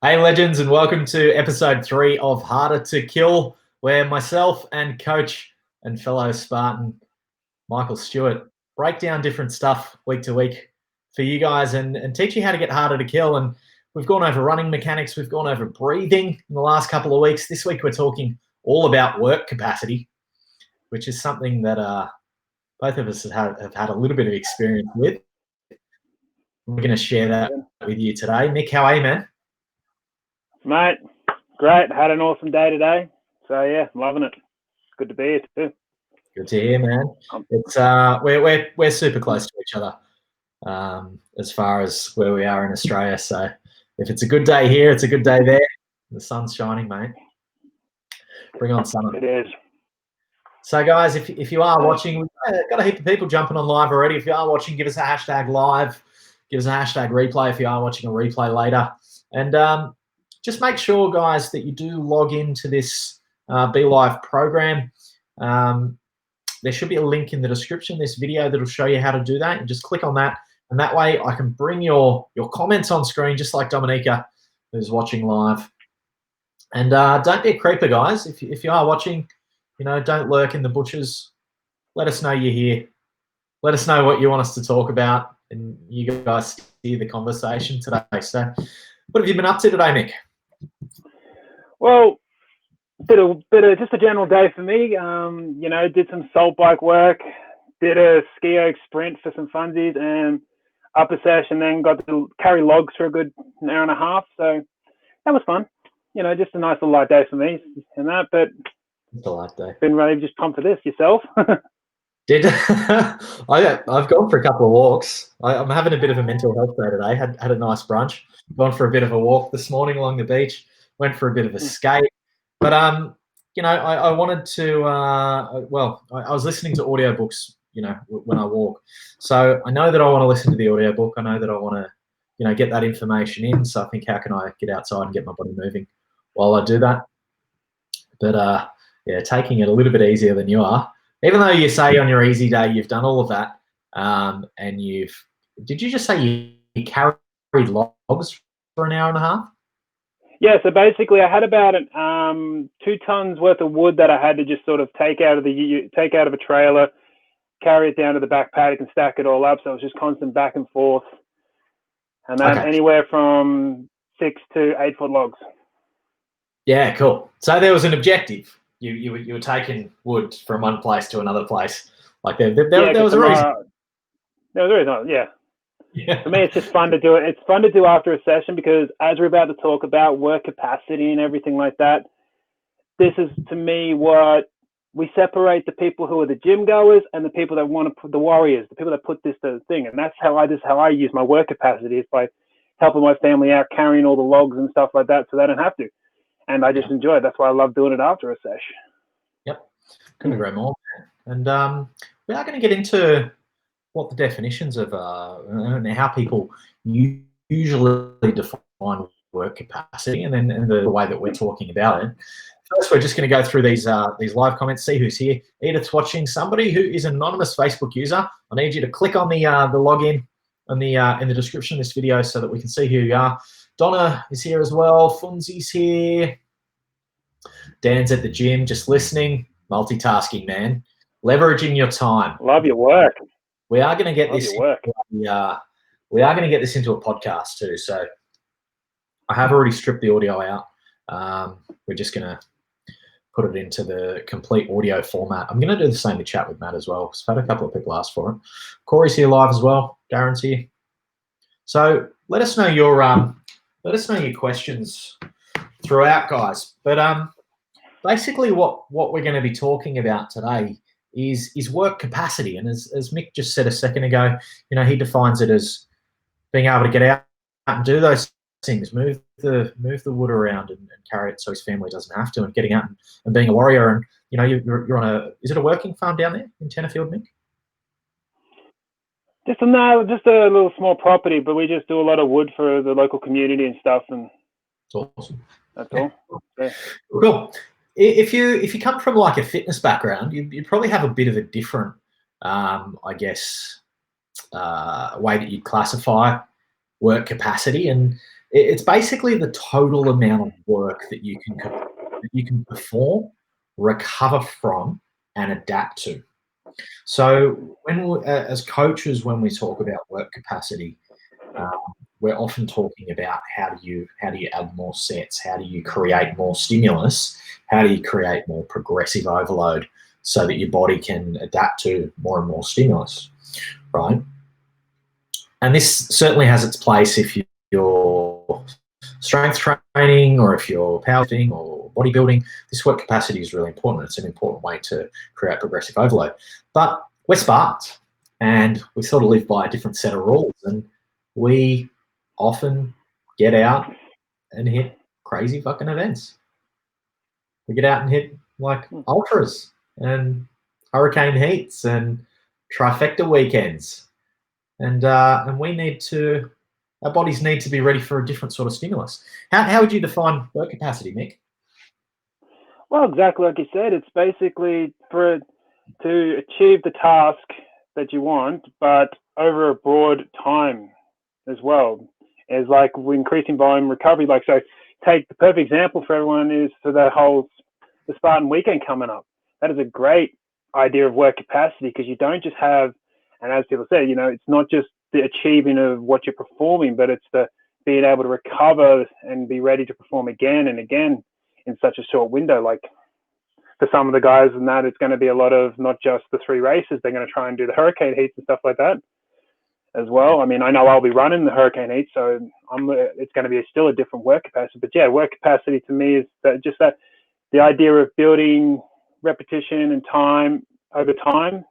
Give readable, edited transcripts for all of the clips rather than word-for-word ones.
Hey, legends, and welcome to episode 3 of Harder to Kill, where myself and coach and fellow Spartan Michael Stuart break down different stuff week to week for you guys and teach you how to get harder to kill. And we've gone over running mechanics, we've gone over breathing in the last couple of weeks. This week we're talking all about work capacity, which is something that both of us have had a little bit of experience with. We're going to share that with you today. Mick, how are you, man? Mate, great. Had an awesome day today. So yeah, loving it. Good to be here too. Good to hear, man. It's we're super close to each other as far as where we are in Australia. So if it's a good day here, it's a good day there. The sun's shining, mate. Bring on summer. It is. So guys, if you are watching, we've got a heap of people jumping on live already. If you are watching, give us a hashtag live. Give us a hashtag replay if you are watching a replay later. And just make sure, guys, that you do log into this Be Live program. There should be a link in the description of this video that'll show you how to do that. You just click on that, and that way I can bring your comments on screen, just like Dominica, who's watching live. And don't be a creeper, guys. If you are watching, don't lurk in the bushes. Let us know you're here. Let us know what you want us to talk about, and you guys steer the conversation today. So what have you been up to today, Mick? Well, bit of just a general day for me. Did some salt bike work, did a ski oak sprint for some funsies, and up a session. Then got to carry logs for a good hour and a half. So that was fun. Just a nice little light day for me and that. But it's a light day. Been really just pumped for this yourself. I've gone for a couple of walks. I'm having a bit of a mental health day today. Had a nice brunch. Gone for a bit of a walk this morning along the beach. Went for a bit of a skate. But I wanted to. I was listening to audiobooks. When I walk. So I know that I want to listen to the audiobook. I know that I want to, get that information in. So I think, how can I get outside and get my body moving while I do that? But taking it a little bit easier than you are. Even though you say on your easy day you've done all of that, and did you just say you carried logs for an hour and a half? Yeah, so basically I had about 2 tons worth of wood that I had to just sort of take out of a trailer, carry it down to the back paddock and stack it all up. So it was just constant back and forth, and then anywhere from 6 to 8 foot logs. Yeah, cool. So there was an objective. You were taking wood from one place to another place. Like there was a reason. There was a reason. Yeah. For me, it's just fun to do it. It's fun to do after a session because, as we're about to talk about work capacity and everything like that, this is, to me, what we separate the people who are the gym goers and the people that want to put the warriors, the people that put this to the thing. And that's how I use my work capacity, is by helping my family out, carrying all the logs and stuff like that, so they don't have to. And I just enjoy it. That's why I love doing it after a sesh. Yep, couldn't agree more. And we are going to get into what the definitions of and how people usually define work capacity, and then the way that we're talking about it. First, we're just going to go through these live comments, see who's here. Edith's watching. Somebody who is an anonymous Facebook user, I need you to click on the login in the description of this video so that we can see who you are. Donna is here as well. Funzi's here. Dan's at the gym, just listening. Multitasking, man. Leveraging your time. Love your work. We are going to get this. We are going to get this into a podcast too. So I have already stripped the audio out. We're just going to put it into the complete audio format. I'm going to do the same with chat with Matt as well, because I've had a couple of people ask for it. Corey's here live as well. Darren's here. So let us know your questions throughout, guys. But basically, what we're going to be talking about today is work capacity, and as Mick just said a second ago, he defines it as being able to get out and do those things, move the wood around and carry it so his family doesn't have to, and getting out and being a warrior. And you're on is it a working farm down there in Tenterfield, Mick? Just a little small property, but we just do a lot of wood for the local community and stuff. And it's awesome. That's all. Yeah. Cool. If you come from like a fitness background, you'd probably have a bit of a different, I guess, way that you'd classify work capacity. And It's basically the total amount of work that you can perform, recover from, and adapt to. So as coaches, when we talk about work capacity, we're often talking about how do you add more sets, how do you create more stimulus, how do you create more progressive overload so that your body can adapt to more and more stimulus, right? And this certainly has its place if you're strength training or if you're powerlifting or bodybuilding. This work capacity is really important. It's an important way to create progressive overload. But we're Spartans and we sort of live by a different set of rules, and we often get out and hit crazy fucking events. We get out and hit like ultras and hurricane heats and trifecta weekends, and we need to. Our bodies need to be ready for a different sort of stimulus. How would you define work capacity, Mick? Well, exactly like you said, it's basically to achieve the task that you want, but over a broad time as well. Is like increasing volume recovery. Like, so take the perfect example for everyone is for the Spartan weekend coming up. That is a great idea of work capacity, because you don't just have, and as people say, it's not just the achieving of what you're performing, but it's the being able to recover and be ready to perform again and again in such a short window. Like for some of the guys and that, it's going to be a lot of not just the 3 races. They're going to try and do the hurricane heats and stuff like that as well. I mean, I know I'll be running the hurricane heat, so it's going to be still a different work capacity. But yeah, work capacity to me is that the idea of building repetition and time over time,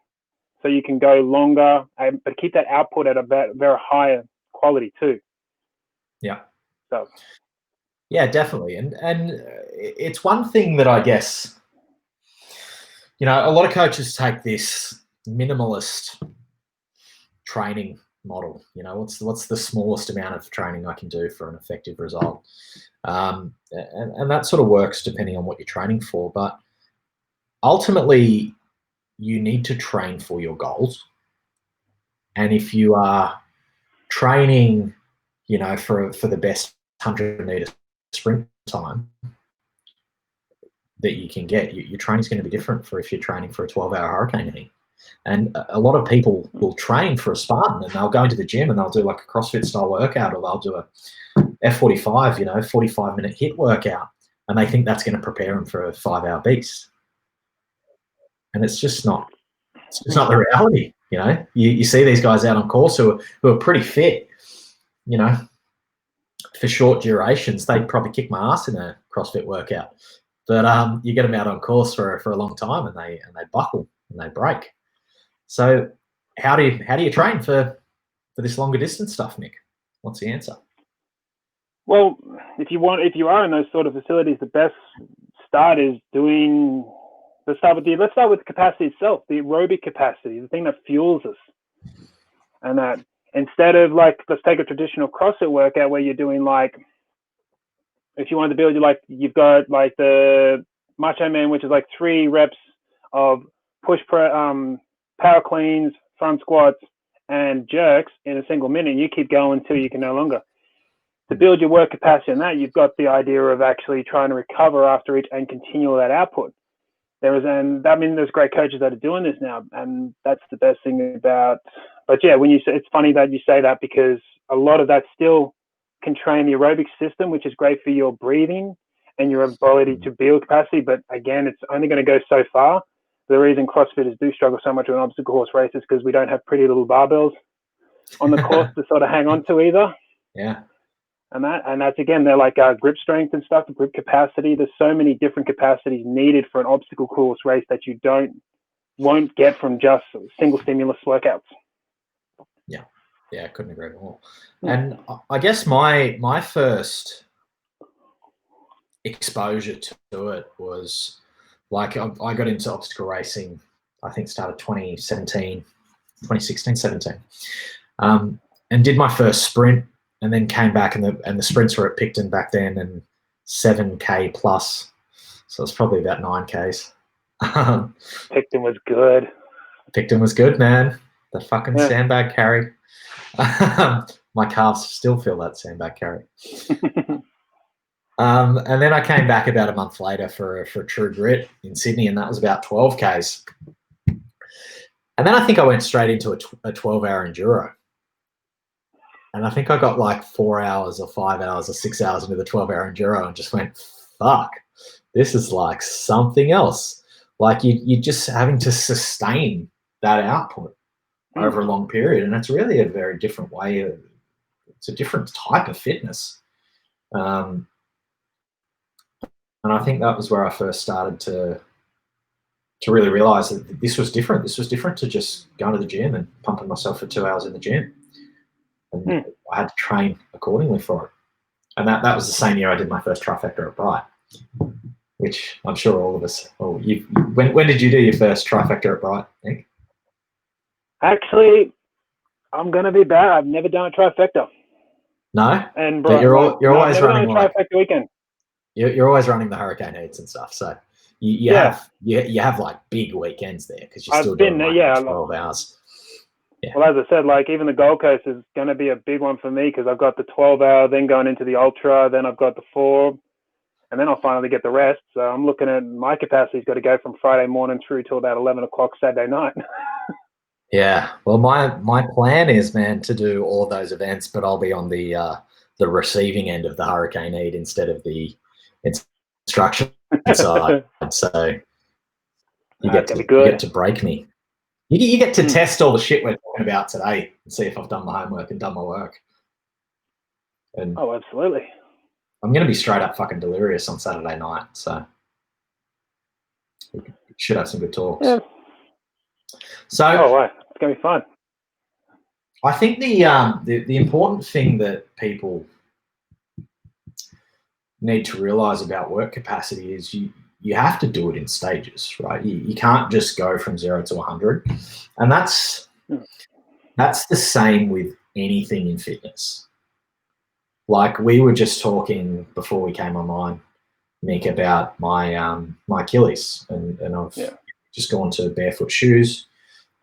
so you can go longer, but keep that output at a very higher quality too. Yeah. So. Yeah, definitely, and it's one thing that I guess, a lot of coaches take this minimalist training model. What's the smallest amount of training I can do for an effective result, and that sort of works depending on what you're training for. But ultimately, you need to train for your goals, and if you are training, for the best 100-meter sprint time that you can get, your training's going to be different for if you're training for a 12-hour hurricane heat. And a lot of people will train for a Spartan and they'll go into the gym and they'll do like a CrossFit style workout, or they'll do a F45, 45-minute HIIT workout, and they think that's going to prepare them for a 5-hour beast. And it's just not the reality. You see these guys out on course who are pretty fit, for short durations. They'd probably kick my ass in a CrossFit workout. But you get them out on course for a long time and they buckle and they break. So how do you train for this longer distance stuff, Mick? What's the answer? Well, if you are in those sort of facilities, the best start is let's start with the capacity itself, the aerobic capacity, the thing that fuels us. And that instead of let's take a traditional CrossFit workout where you're doing if you wanted to build, you've got the Macho Man, which is 3 reps of push power cleans, front squats, and jerks in a single minute. You keep going until you can no longer. To build your work capacity in that, you've got the idea of actually trying to recover after each and continue that output. There's great coaches that are doing this now, and that's the best thing about. But yeah, it's funny that you say that, because a lot of that still can train the aerobic system, which is great for your breathing and your ability to build capacity. But again, it's only going to go so far. The reason CrossFitters do struggle so much with obstacle course races is because we don't have pretty little barbells on the course to sort of hang on to either. Yeah. And that's again, they're grip strength and stuff, grip capacity. There's so many different capacities needed for an obstacle course race that you won't get from just single stimulus workouts. Yeah, I couldn't agree more. And I guess my first exposure to it was I got into obstacle racing, I think started 2016, 17, and did my first sprint, and then came back and the sprints were at Picton back then, and 7K plus, so it's probably about 9Ks. Picton was good. Picton was good, man. The fucking sandbag carry. My calves still feel that sandbag carry. And then I came back about a month later for True Grit in Sydney, and that was about 12 Ks. And then I think I went straight into a 12-hour enduro. And I think I got like 4 hours or 5 hours or 6 hours into the 12-hour enduro and just went, fuck, this is like something else. Like you're just having to sustain that output over a long period. And it's really a very different way. It's a different type of fitness. And I think that was where I first started to really realize that this was different. This was different to just going to the gym and pumping myself for 2 hours in the gym. And I had to train accordingly for it. And that was the same year I did my first trifecta at Bright, which I'm sure all of us. Oh, when did you do your first trifecta at Bright, Nick? Actually, I'm gonna be bad. I've never done a trifecta. No, and but you're always running like trifecta weekend. You're always running the Hurricane Heats and stuff, so you have like big weekends there because you're still doing like 12 hours. Yeah. Well, as I said, like even the Gold Coast is going to be a big one for me because I've got the 12-hour, then going into the Ultra, then I've got the 4, and then I'll finally get the rest. So I'm looking at my capacity's got to go from Friday morning through till about 11 o'clock Saturday night. Yeah. Well, my plan is, man, to do all of those events, but I'll be on the receiving end of the Hurricane Heat instead of the instruction side. So you get to break me. You get to test all the shit we're talking about today and see if I've done my homework and done my work. And absolutely. I'm going to be straight up fucking delirious on Saturday night, so we should have some good talks. Yeah. So, wow, it's going to be fun. I think the important thing that people need to realize about work capacity is you have to do it in stages, right? You can't just go from 0 to 100. And that's the same with anything in fitness. Like we were just talking before we came online, Nick, about my my Achilles, and I've just gone to barefoot shoes.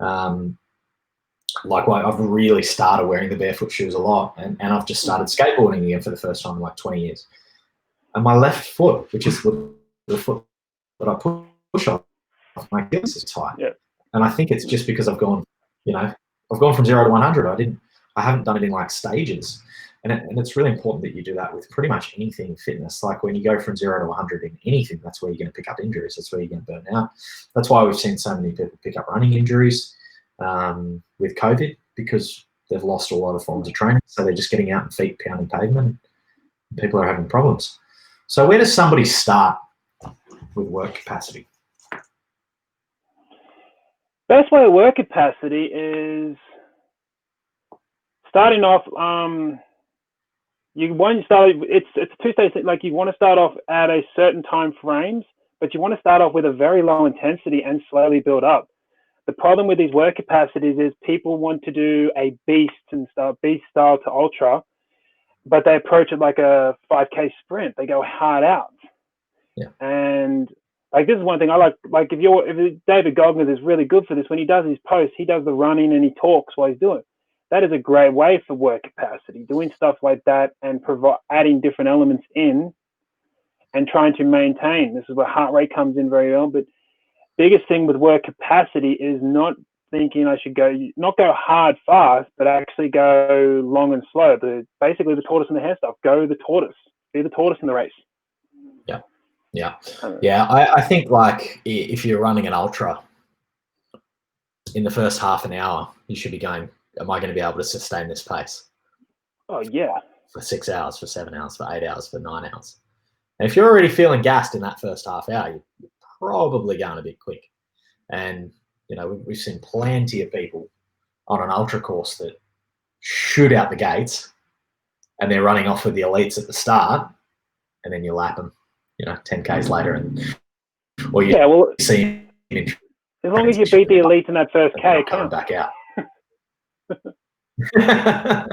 Like I've really started wearing the barefoot shoes a lot, and I've just started skateboarding again for the first time in like 20 years. And my left foot, which is the foot that I push off, my Achilles is tight. Yeah. And I think it's just because I've gone from 0 to 100. I haven't done it in like stages. And it's really important that you do that with pretty much anything in fitness. Like when you go from 0 to 100 in anything, that's where you're going to pick up injuries. That's where you're going to burn out. That's why we've seen so many people pick up running injuries with COVID, because they've lost a lot of forms of training. So they're just getting out and feet pounding pavement. People are having problems. So where does somebody start with work capacity? Best way of work capacity is starting off. It's a two-stage thing. Like you want to start off at a certain time frames, but you want to start off with a very low intensity and slowly build up. The problem with these work capacities is people want to do a beast style to ultra, but they approach it like a 5K sprint. They go hard out. Yeah. And like this is one thing I like. Like if David Goggins is really good for this. When he does his posts, he does the running and he talks while he's doing it. That is a great way for work capacity, doing stuff like that and adding different elements in and trying to maintain. This is where heart rate comes in very well. But biggest thing with work capacity is not thinking I should not go hard fast, but actually go long and slow. Basically the tortoise and the hare stuff. Go the tortoise. Be the tortoise in the race. Yeah. I think like if you're running an ultra, in the first half an hour, you should be going, am I going to be able to sustain this pace? Oh, yeah. For 6 hours, for 7 hours, for 8 hours, for 9 hours. And if you're already feeling gassed in that first half hour, you're probably going a bit quick. And, we've seen plenty of people on an ultra course that shoot out the gates and they're running off with the elites at the start, and then you lap them, 10 Ks later. See as long as you beat the elites in that first K, coming back out. Yeah.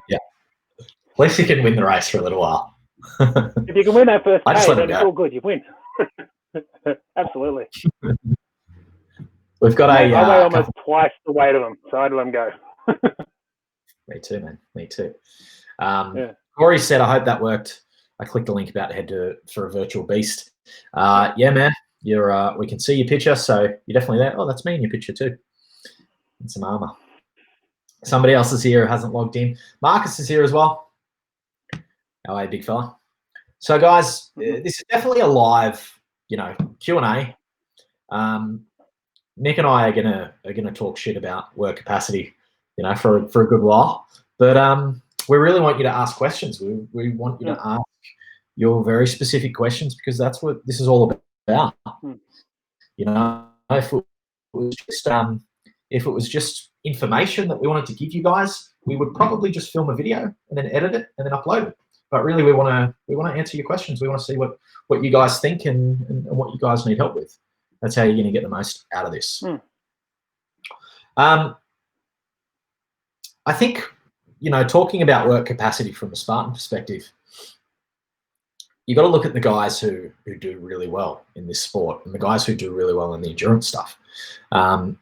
At least you can win the race for a little while. If you can win that first K, then it's all good. You win. Absolutely. We've got I weigh almost twice the weight of them, so I'd let them go. Me too, man. Me too. Yeah. Corey said, I hope that worked. I clicked the link about to head for a virtual beast. Yeah, man. You're. We can see your picture, so you're definitely there. Oh, that's me in your picture too. And some armor. Somebody else is here who hasn't logged in. Marcus is here as well. Oh, hey, big fella. So, guys, this is definitely a live, Q&A. Nick and I are gonna talk shit about work capacity, for a good while. But we really want you to ask questions. We want you to ask your very specific questions, because that's what this is all about. If it was just information that we wanted to give you guys, we would probably just film a video and then edit it and then upload it. But really, we want to answer your questions. We want to see what you guys think and what you guys need help with. That's how you're going to get the most out of this. I think, talking about work capacity from a Spartan perspective, you got to look at the guys who do really well in this sport and the guys who do really well in the endurance stuff. They're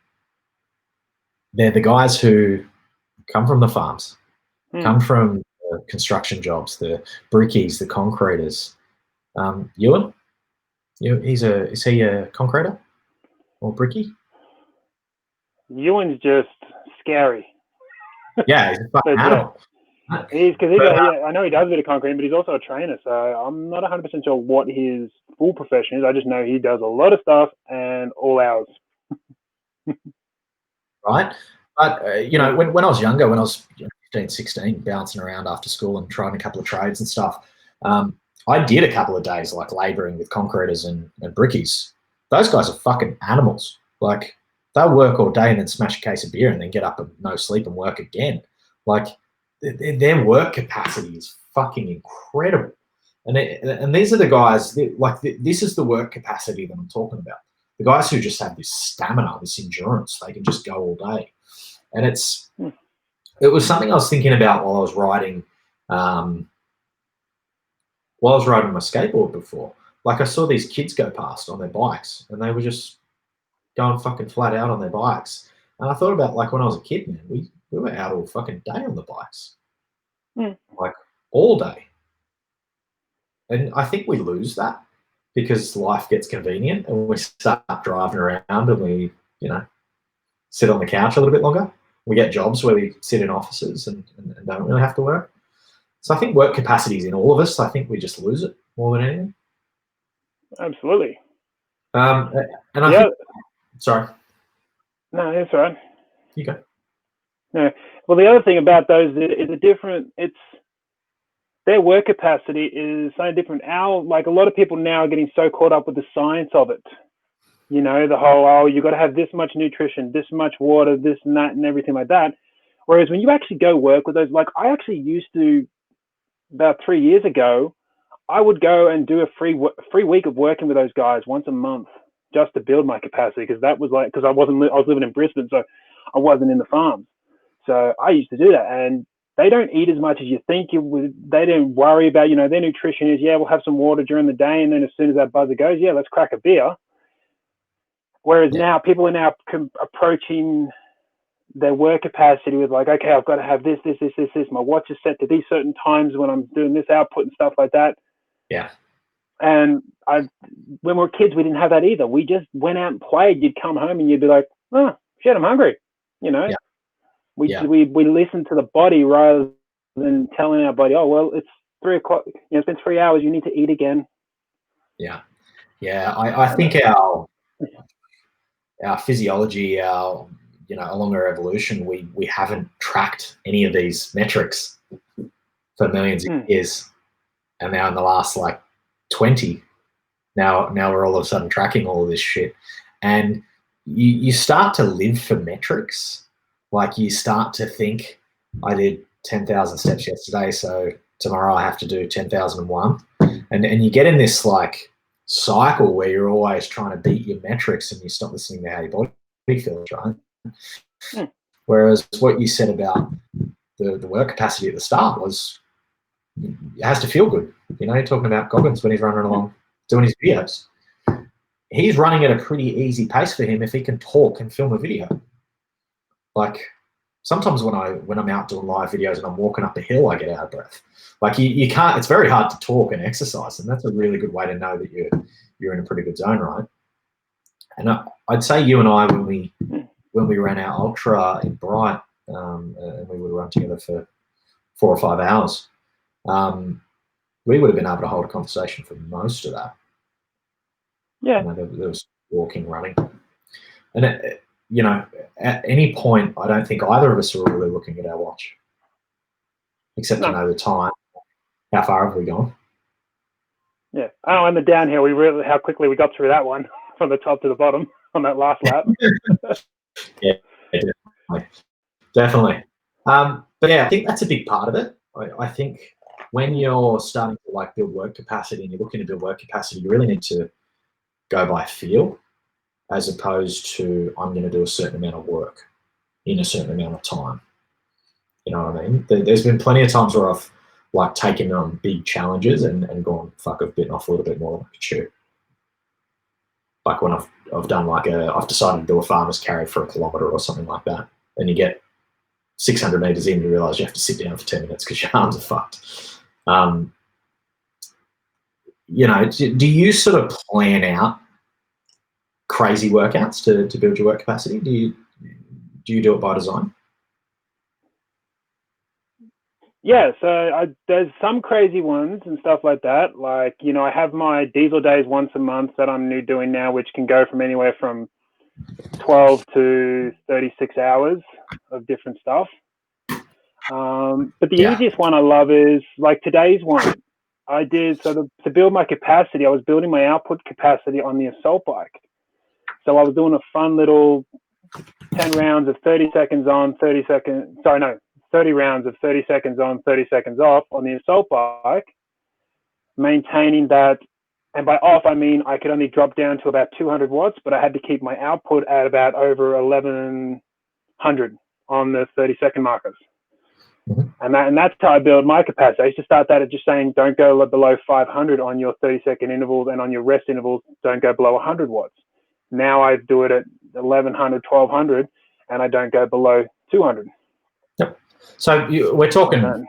the guys who come from the farms, come from the construction jobs, the brickies, the concreters. Ewan, is he a concreter or bricky? Ewan's just scary. Yeah, he's a fucking animal. I know he does a bit of concrete, but he's also a trainer, so I'm not 100% sure what his full profession is. I just know he does a lot of stuff and all hours. Right? But, when I was younger, when I was 15, 16, bouncing around after school and trying a couple of trades and stuff, I did a couple of days like labouring with concreters and brickies. Those guys are fucking animals. Like, they'll work all day and then smash a case of beer and then get up and no sleep and work again. Like, their work capacity is fucking incredible. And these are the guys, this is the work capacity that I'm talking about. The guys who just have this stamina, this endurance, they can just go all day. And it was something I was thinking about while I was riding my skateboard before. Like, I saw these kids go past on their bikes and they were just going fucking flat out on their bikes. And I thought about, like, when I was a kid, man, we were out all fucking day on the bikes. Like, all day. And I think we lose that because life gets convenient and we start driving around and we, sit on the couch a little bit longer. We get jobs where we sit in offices and don't really have to work. So I think work capacity is in all of us. I think we just lose it more than anything. Absolutely. And I think, sorry. No, that's all right. You go. No. Well, the other thing about those is their work capacity is so different. Like, a lot of people now are getting so caught up with the science of it. The whole, you got to have this much nutrition, this much water, this and that, and everything like that. Whereas when you actually go work with those, like, I actually used to, about 3 years ago, I would go and do a free week of working with those guys once a month just to build my capacity, because I was living in Brisbane, so I wasn't in the farms. So I used to do that, and they don't eat as much as you think you would. They don't worry about, their nutrition is, we'll have some water during the day, and then as soon as that buzzer goes, let's crack a beer. Whereas now people are now approaching their work capacity with, like, okay, I've got to have this. My watch is set to these certain times when I'm doing this output and stuff like that. Yeah. And when we were kids, we didn't have that either. We just went out and played. You'd come home and you'd be like, oh, shit, I'm hungry. Yeah. We listened to the body rather than telling our body, oh, well, it's 3 o'clock. It's been 3 hours. You need to eat again. Yeah. Yeah. I think our physiology, along our evolution, we haven't tracked any of these metrics for millions of years. And now in the last, 20, now we're all of a sudden tracking all of this shit. And you start to live for metrics. Like, you start to think, I did 10,000 steps yesterday, so tomorrow I have to do 10,001. And you get in this, cycle where you're always trying to beat your metrics and you stop listening to how your body feels, right? Whereas what you said about the work capacity at the start was, it has to feel good. You're talking about Goggins when he's running along doing his videos. He's running at a pretty easy pace for him if he can talk and film a video. Like, sometimes when I'm out doing live videos and I'm walking up a hill, I get out of breath. Like you can't. It's very hard to talk and exercise, and that's a really good way to know that you're in a pretty good zone, right? And I'd say you and I, when we ran our ultra in Bright, and we would run together for 4 or 5 hours, we would have been able to hold a conversation for most of that. Yeah. You know, there was walking, running, and at any point, I don't think either of us were really looking at our watch, except to know the time. How far have we gone? Yeah. Oh, and the downhill, how quickly we got through that one from the top to the bottom on that last lap. Yeah, definitely. But yeah, I think that's a big part of it. I think when you're starting to like build work capacity and you're looking to build work capacity, you really need to go by feel, as opposed to I'm going to do a certain amount of work in a certain amount of time. You know what I mean? There's been plenty of times where I've like taken on big challenges and gone, fuck, I've bitten off a little bit more than I could chew. Like when I've done I've decided to do a farmer's carry for 1 kilometre or something like that, and you get 600 metres in, you realise you have to sit down for 10 minutes because your arms are fucked. Do you sort of plan out crazy workouts to build your work capacity? Do you do it by design? Yeah, so there's some crazy ones and stuff like that. Like, I have my diesel days once a month that I'm doing now, which can go from anywhere from 12 to 36 hours of different stuff. But the easiest one I love is like today's one. I did, so to build my capacity, I was building my output capacity on the assault bike. So I was doing a fun little 10 rounds of 30 seconds on, 30 rounds of 30 seconds on, 30 seconds off on the assault bike, maintaining that. And by off, I mean I could only drop down to about 200 watts, but I had to keep my output at about over 1100 on the 30-second markers. Mm-hmm. And that's how I build my capacity. I used to start that at just saying, don't go below 500 on your 30-second intervals, and on your rest intervals, don't go below 100 watts. Now I do it at 1100, 1200, and I don't go below 200. Yep. So we're talking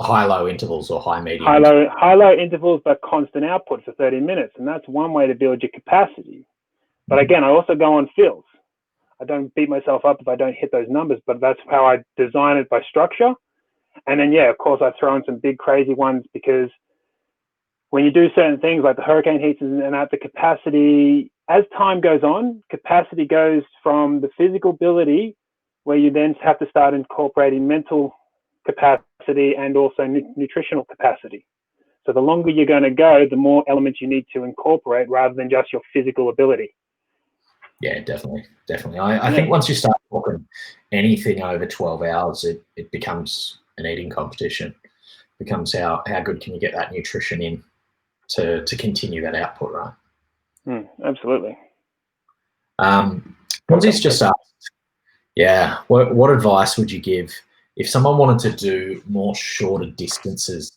high-low intervals or high-medium? High-low intervals, but constant output for 30 minutes. And that's one way to build your capacity. But again, I also go on feels. I don't beat myself up if I don't hit those numbers, but that's how I design it by structure. And then, of course, I throw in some big crazy ones, because when you do certain things like the hurricane heats and at the capacity, as time goes on, capacity goes from the physical ability, where you then have to start incorporating mental capacity and also nutritional capacity. So the longer you're going to go, the more elements you need to incorporate rather than just your physical ability. Yeah, definitely. I think once you start talking anything over 12 hours, it becomes an eating competition. It becomes how good can you get that nutrition in to continue that output, right? Absolutely. Lindsay's just asked, what advice would you give if someone wanted to do more shorter distances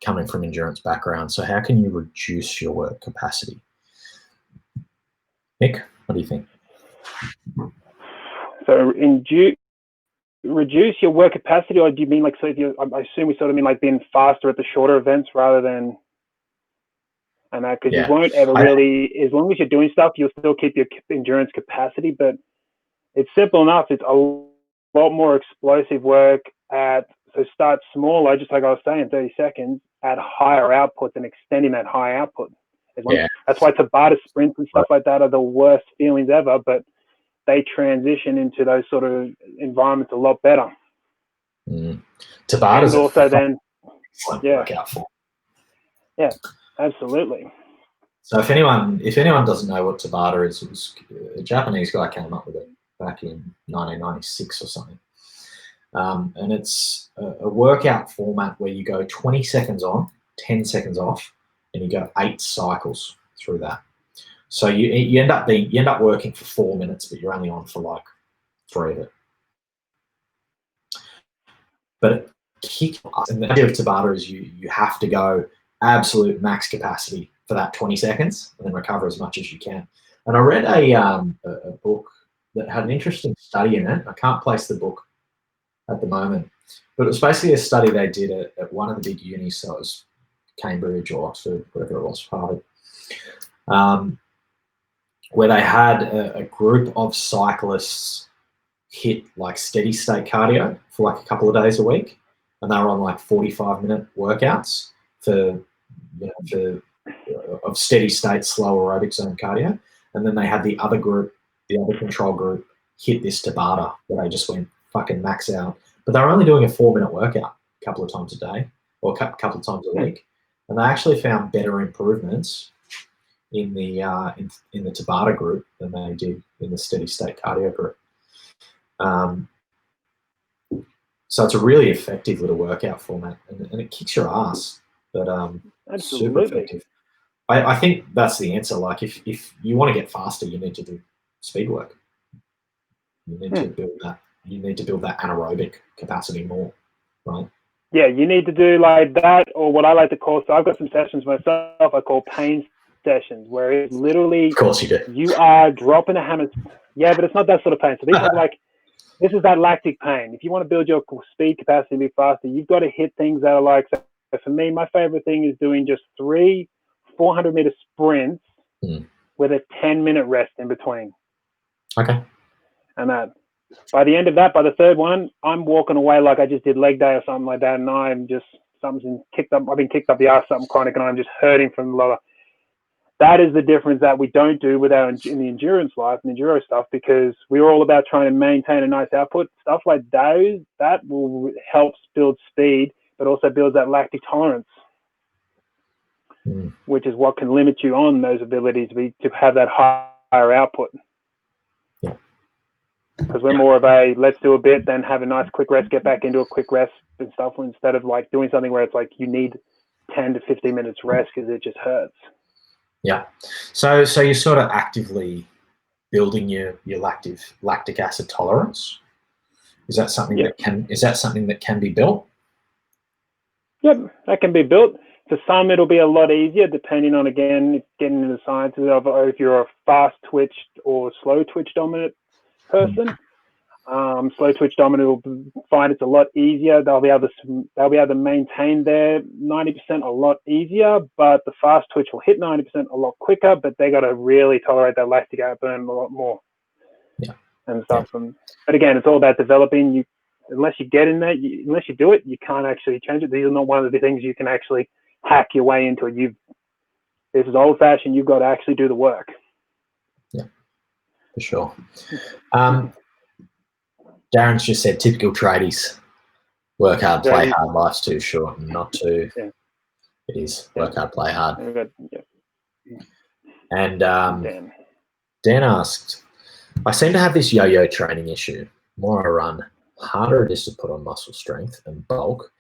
coming from endurance background? So how can you reduce your work capacity? Nick, what do you think? So reduce your work capacity, or do you mean like, so I assume we sort of mean like being faster at the shorter events rather than, and that, because you won't ever really, as long as you're doing stuff, you'll still keep your endurance capacity, but it's simple enough. It's a lot more explosive work so start smaller, just like I was saying, 30 seconds at higher outputs and extending that high output. That's why Tabata sprints and stuff like that are the worst feelings ever, but they transition into those sort of environments a lot better. Tabata's and also then, workout form. Yeah, absolutely. So if anyone doesn't know what Tabata is, it was a Japanese guy came up with it back in 1996 or something. And it's a workout format where you go 20 seconds on, 10 seconds off, and you go 8 cycles through that. So you end up working for 4 minutes, but you're only on for like 3 of it. But and the idea of Tabata is you have to go absolute max capacity for that 20 seconds and then recover as much as you can. And I read a book that had an interesting study in it. I can't place the book at the moment. But it was basically a study they did at one of the big unis, so it was Cambridge or Oxford, whatever it was, Harvard, where they had a group of cyclists hit like steady state cardio for like a couple of days a week, and they were on like 45-minute workouts of steady state slow aerobic zone cardio. And then they had the other group, the other control group, hit this Tabata where they just went fucking max out. But they were only doing a 4-minute workout a couple of times a day or a couple of times a week. And they actually found better improvements in the Tabata group than they did in the steady state cardio group. So it's a really effective little workout format, and it kicks your ass, but super effective. I think that's the answer. Like if you want to get faster, you need to do speed work. You need to build that. You need to build that anaerobic capacity more, right? Yeah, you need to do like that, or what I like to call. So I've got some sessions myself. I call pain sessions, where it's literally, of course you do. You are dropping a hammer. Yeah, but it's not that sort of pain. So these are like, this is that lactic pain. If you want to build your speed capacity and be faster, you've got to hit things that are like. So for me, my favorite thing is doing just 3 400-meter sprints with a 10-minute rest in between. Okay. And that, by the end of that, by the third one, I'm walking away like I just did leg day or something like that, and I'm just something's kicked up. I've been kicked up the ass, something chronic, and I'm just hurting from the lower. That is the difference that we don't do with our in the endurance life and enduro stuff, because we're all about trying to maintain a nice output. Stuff like those that will help build speed, but also builds that lactic tolerance, which is what can limit you on those abilities to have that higher output. Because we're more of a let's do a bit, then have a nice quick rest, get back into a quick rest and stuff, instead of like doing something where it's like you need 10 to 15 minutes rest because it just hurts. Yeah. So you're sort of actively building your lactic acid tolerance. Is that something that can be built? Yep, that can be built. For some, it'll be a lot easier depending on, again, getting into the sciences of if you're a fast twitch or slow twitch dominant person. Slow twitch dominant will find it's a lot easier. They'll be able to maintain their 90% a lot easier, but the fast twitch will hit 90% a lot quicker, but they got to really tolerate that lactic outburn a lot more. Yeah. And stuff. Yeah. But again, it's all about developing. Unless you get in there, unless you do it, you can't actually change it. These are not one of the things you can actually hack your way into it. This is old fashioned. You've got to actually do the work. Yeah, for sure. Darren's just said typical tradies. Work hard, play hard. Life's too short and not to. Yeah. It is. Work hard, play hard. And Dan asked, I seem to have this yo-yo training issue. The more I run, harder it is to put on muscle strength and bulk.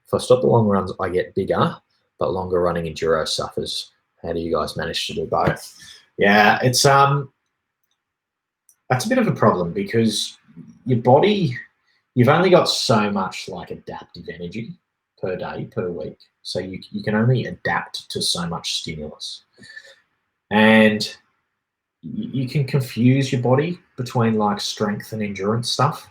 If I stop the long runs, I get bigger, but longer running enduro suffers. How do you guys manage to do both? Yeah, it's that's a bit of a problem, because your body, you've only got so much like adaptive energy per day, per week. So you can only adapt to so much stimulus. And you can confuse your body between like strength and endurance stuff.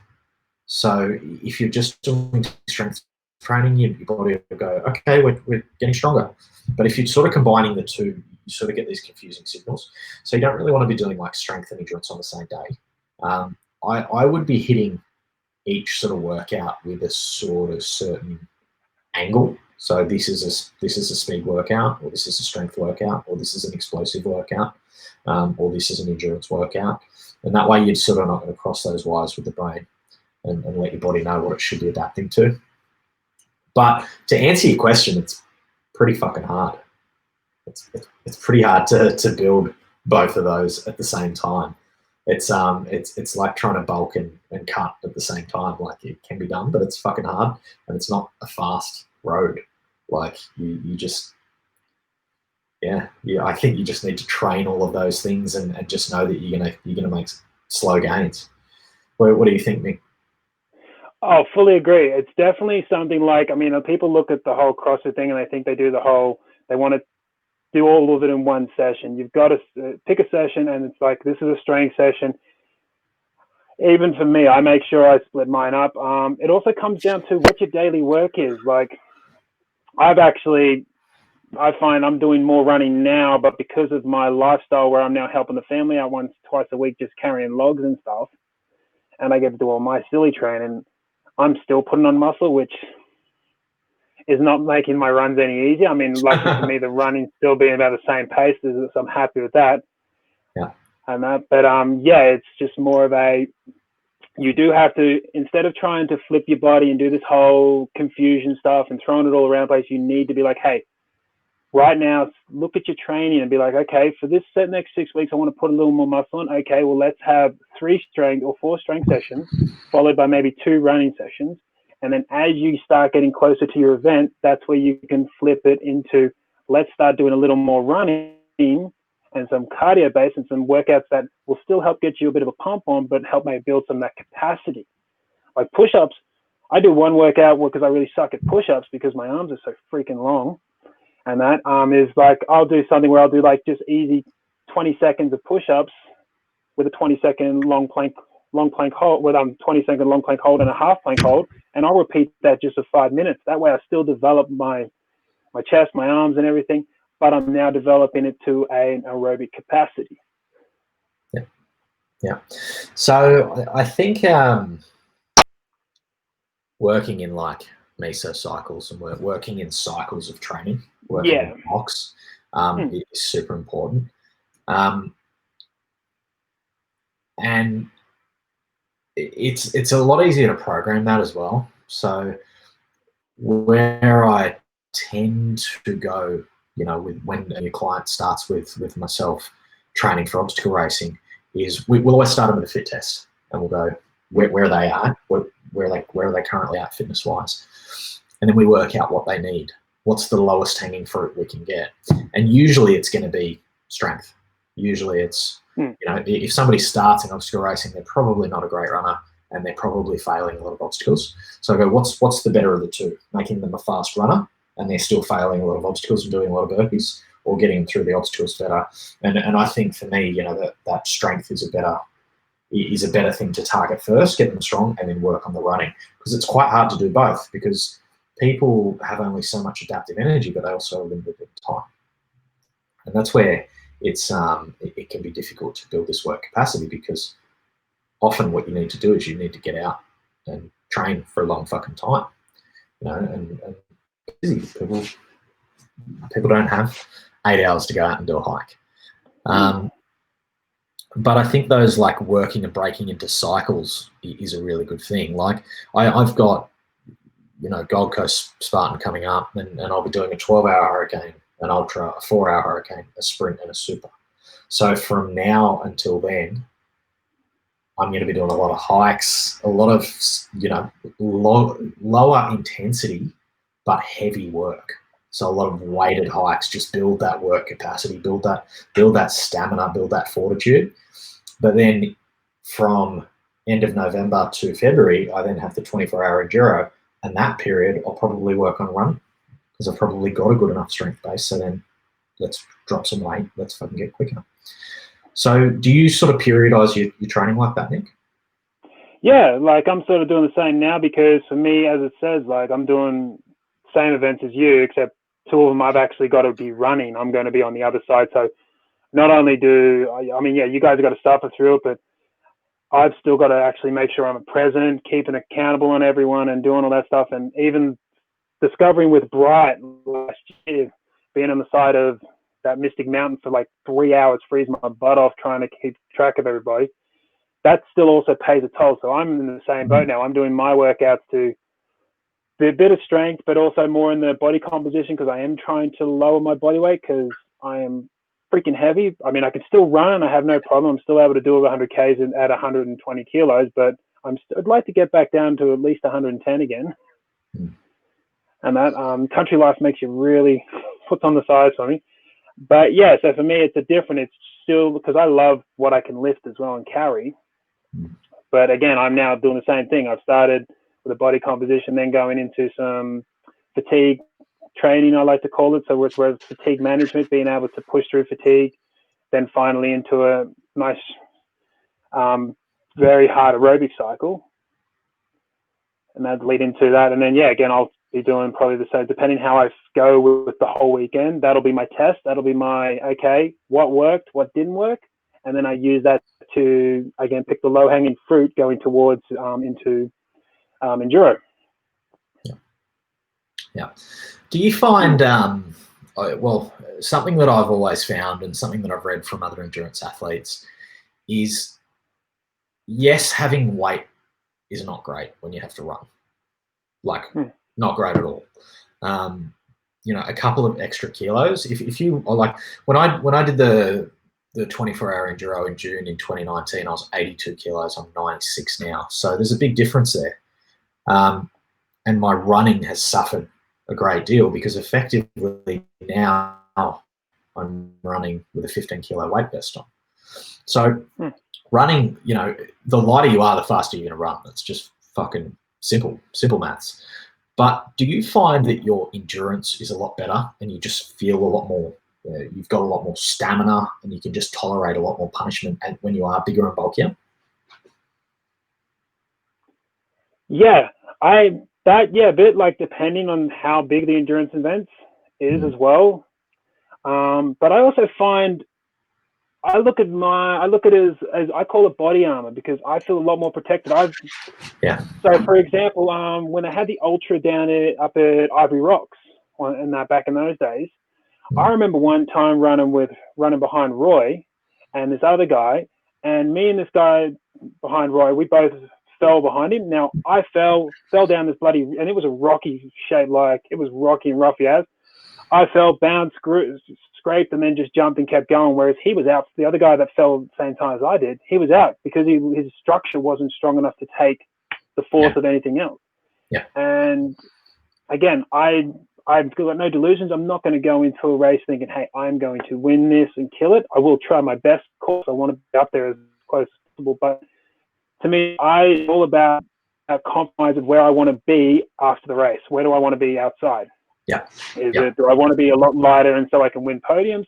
So if you're just doing strength training, your body will go, okay, we're getting stronger. But if you're sort of combining the two, you sort of get these confusing signals. So you don't really want to be doing like strength and endurance on the same day. I would be hitting each sort of workout with a sort of certain angle. So this is a speed workout, or this is a strength workout, or this is an explosive workout, or this is an endurance workout. And that way you're sort of not going to cross those wires with the brain and let your body know what it should be adapting to. But to answer your question, it's pretty fucking hard. It's pretty hard to build both of those at the same time. It's like trying to bulk and cut at the same time. Like, it can be done, but it's fucking hard, and it's not a fast road. Like you just, I think you just need to train all of those things and just know that you're gonna make slow gains. What do you think, Mick? Oh, fully agree. It's definitely something like, I mean, people look at the whole CrossFit thing and they think they want to do all of it in one session. You've got to pick a session, and it's like, this is a strength session. even for me, I make sure I split mine up. It also comes down to what your daily work is. Like, I find I'm doing more running now, but because of my lifestyle where I'm now helping the family out once, twice a week, just carrying logs and stuff, and I get to do all my silly training, I'm still putting on muscle, which is not making my runs any easier. I mean, lucky for me, the running's still being about the same pace, so I'm happy with that. Yeah. And that, but yeah, it's just more of you do have to, instead of trying to flip your body and do this whole confusion stuff and throwing it all around the place, you need to be like, hey, right now, look at your training and be like, okay, for this next 6 weeks, I want to put a little more muscle on. Okay, well, let's have 3 strength or 4 strength sessions, followed by maybe 2 running sessions. And then as you start getting closer to your event, that's where you can flip it into, let's start doing a little more running and some cardio base and some workouts that will still help get you a bit of a pump on, but help maybe build some of that capacity. Like push-ups, I do one workout because I really suck at push-ups because my arms are so freaking long. And that is like, I'll do something where I'll do like just easy 20 seconds of push-ups with a 20-second long plank hold, with 20-second long plank hold and a half plank hold. And I'll repeat that just for 5 minutes. That way I still develop my chest, my arms and everything, but I'm now developing it to an aerobic capacity. Yeah. Yeah. So I think working in like mesocycles and working in cycles of training, working in blocks, is super important. And it's a lot easier to program that as well. So where I tend to go, with when your client starts with myself training for obstacle racing, is we'll always start them with a fit test, and we'll go where are they at, where are they currently at fitness wise, and then we work out what they need. What's the lowest hanging fruit we can get? And usually it's going to be strength. Usually it's, if somebody starts in obstacle racing, they're probably not a great runner and they're probably failing a lot of obstacles. So I go, what's the better of the two? Making them a fast runner and they're still failing a lot of obstacles and doing a lot of burpees, or getting them through the obstacles better? And I think for me, that strength is a better thing to target first, get them strong, and then work on the running, because it's quite hard to do both, because people have only so much adaptive energy, but they also have limited time. And that's where it can be difficult to build this work capacity, because often what you need to do is you need to get out and train for a long fucking time. And busy people don't have 8 hours to go out and do a hike. But I think those like working and breaking into cycles is a really good thing. Like I've got, Gold Coast Spartan coming up, and I'll be doing a 12-hour hurricane, an ultra, a 4-hour hurricane, a sprint, and a super. So from now until then, I'm going to be doing a lot of hikes, a lot of, lower intensity, but heavy work. So a lot of weighted hikes, just build that work capacity, build that stamina, build that fortitude. But then from end of November to February, I then have the 24-hour enduro, and that period I'll probably work on running, because I've probably got a good enough strength base. So then let's drop some weight, let's fucking get quicker. So do you sort of periodize your training like that, Nick? Yeah, like I'm sort of doing the same now, because for me, as it says, like I'm doing same events as you, except 2 of them I've actually got to be running. I'm going to be on the other side. So not only you guys have got to suffer through it, but I've still got to actually make sure I'm present, keeping accountable on everyone and doing all that stuff. And even discovering with Bright last year, being on the side of that Mystic Mountain for like 3 hours, freezing my butt off trying to keep track of everybody, that still also pays a toll. So I'm in the same boat now. I'm doing my workouts to be a bit of strength, but also more in the body composition, because I am trying to lower my body weight, because I am freaking heavy. I mean, I can still run and I have no problem. I'm still able to do over 100 Ks at 120 kilos, but I'd like to get back down to at least 110 again. And that country life makes you really puts on the size for me. But yeah, so for me, it's still because I love what I can lift as well and carry. But again, I'm now doing the same thing. I've started with a body composition, then going into some fatigue training, I like to call it. So it's fatigue management, being able to push through fatigue, then finally into a nice very hard aerobic cycle, and that'd lead into that. And then, yeah, again, I'll be doing probably the same, depending how I go with the whole weekend. That'll be my test. That'll be my, okay, what worked, what didn't work. And then I use that to, again, pick the low-hanging fruit going towards into enduro. Yeah. Do you find, well, something that I've always found and something that I've read from other endurance athletes is, yes, having weight is not great when you have to run. Like, not great at all. You know, a couple of extra kilos. If you are like, when I did the 24-hour enduro in June in 2019, I was 82 kilos. I'm 96 now. So there's a big difference there. And my running has suffered a great deal because effectively now I'm running with a 15-kilo weight vest on. So running, you know, the lighter you are, the faster you're going to run. That's just fucking simple maths. But do you find that your endurance is a lot better and you just feel a lot more, you've got a lot more stamina and you can just tolerate a lot more punishment when you are bigger and bulkier? Yeah, a bit like depending on how big the endurance event is as well. But I also find I look at it as I call it body armor because I feel a lot more protected. So for example, when I had the ultra down up at Ivory Rocks back in those days, I remember one time running behind Roy and this other guy, and me and this guy behind Roy, we both fell behind him. Now I fell down this bloody, and it was a rocky shape, like it was rocky and roughy as. I fell, bounced, scraped, and then just jumped and kept going. Whereas he was out. The other guy that fell at the same time as I did, he was out because his structure wasn't strong enough to take the force of anything else. Yeah. And again, I've got no delusions. I'm not going to go into a race thinking, hey, I'm going to win this and kill it. I will try my best. Of course, I want to be up there as close as possible. But to me, I'm all about a compromise of where I want to be after the race. Where do I want to be outside? Yeah. Do I want to be a lot lighter and so I can win podiums?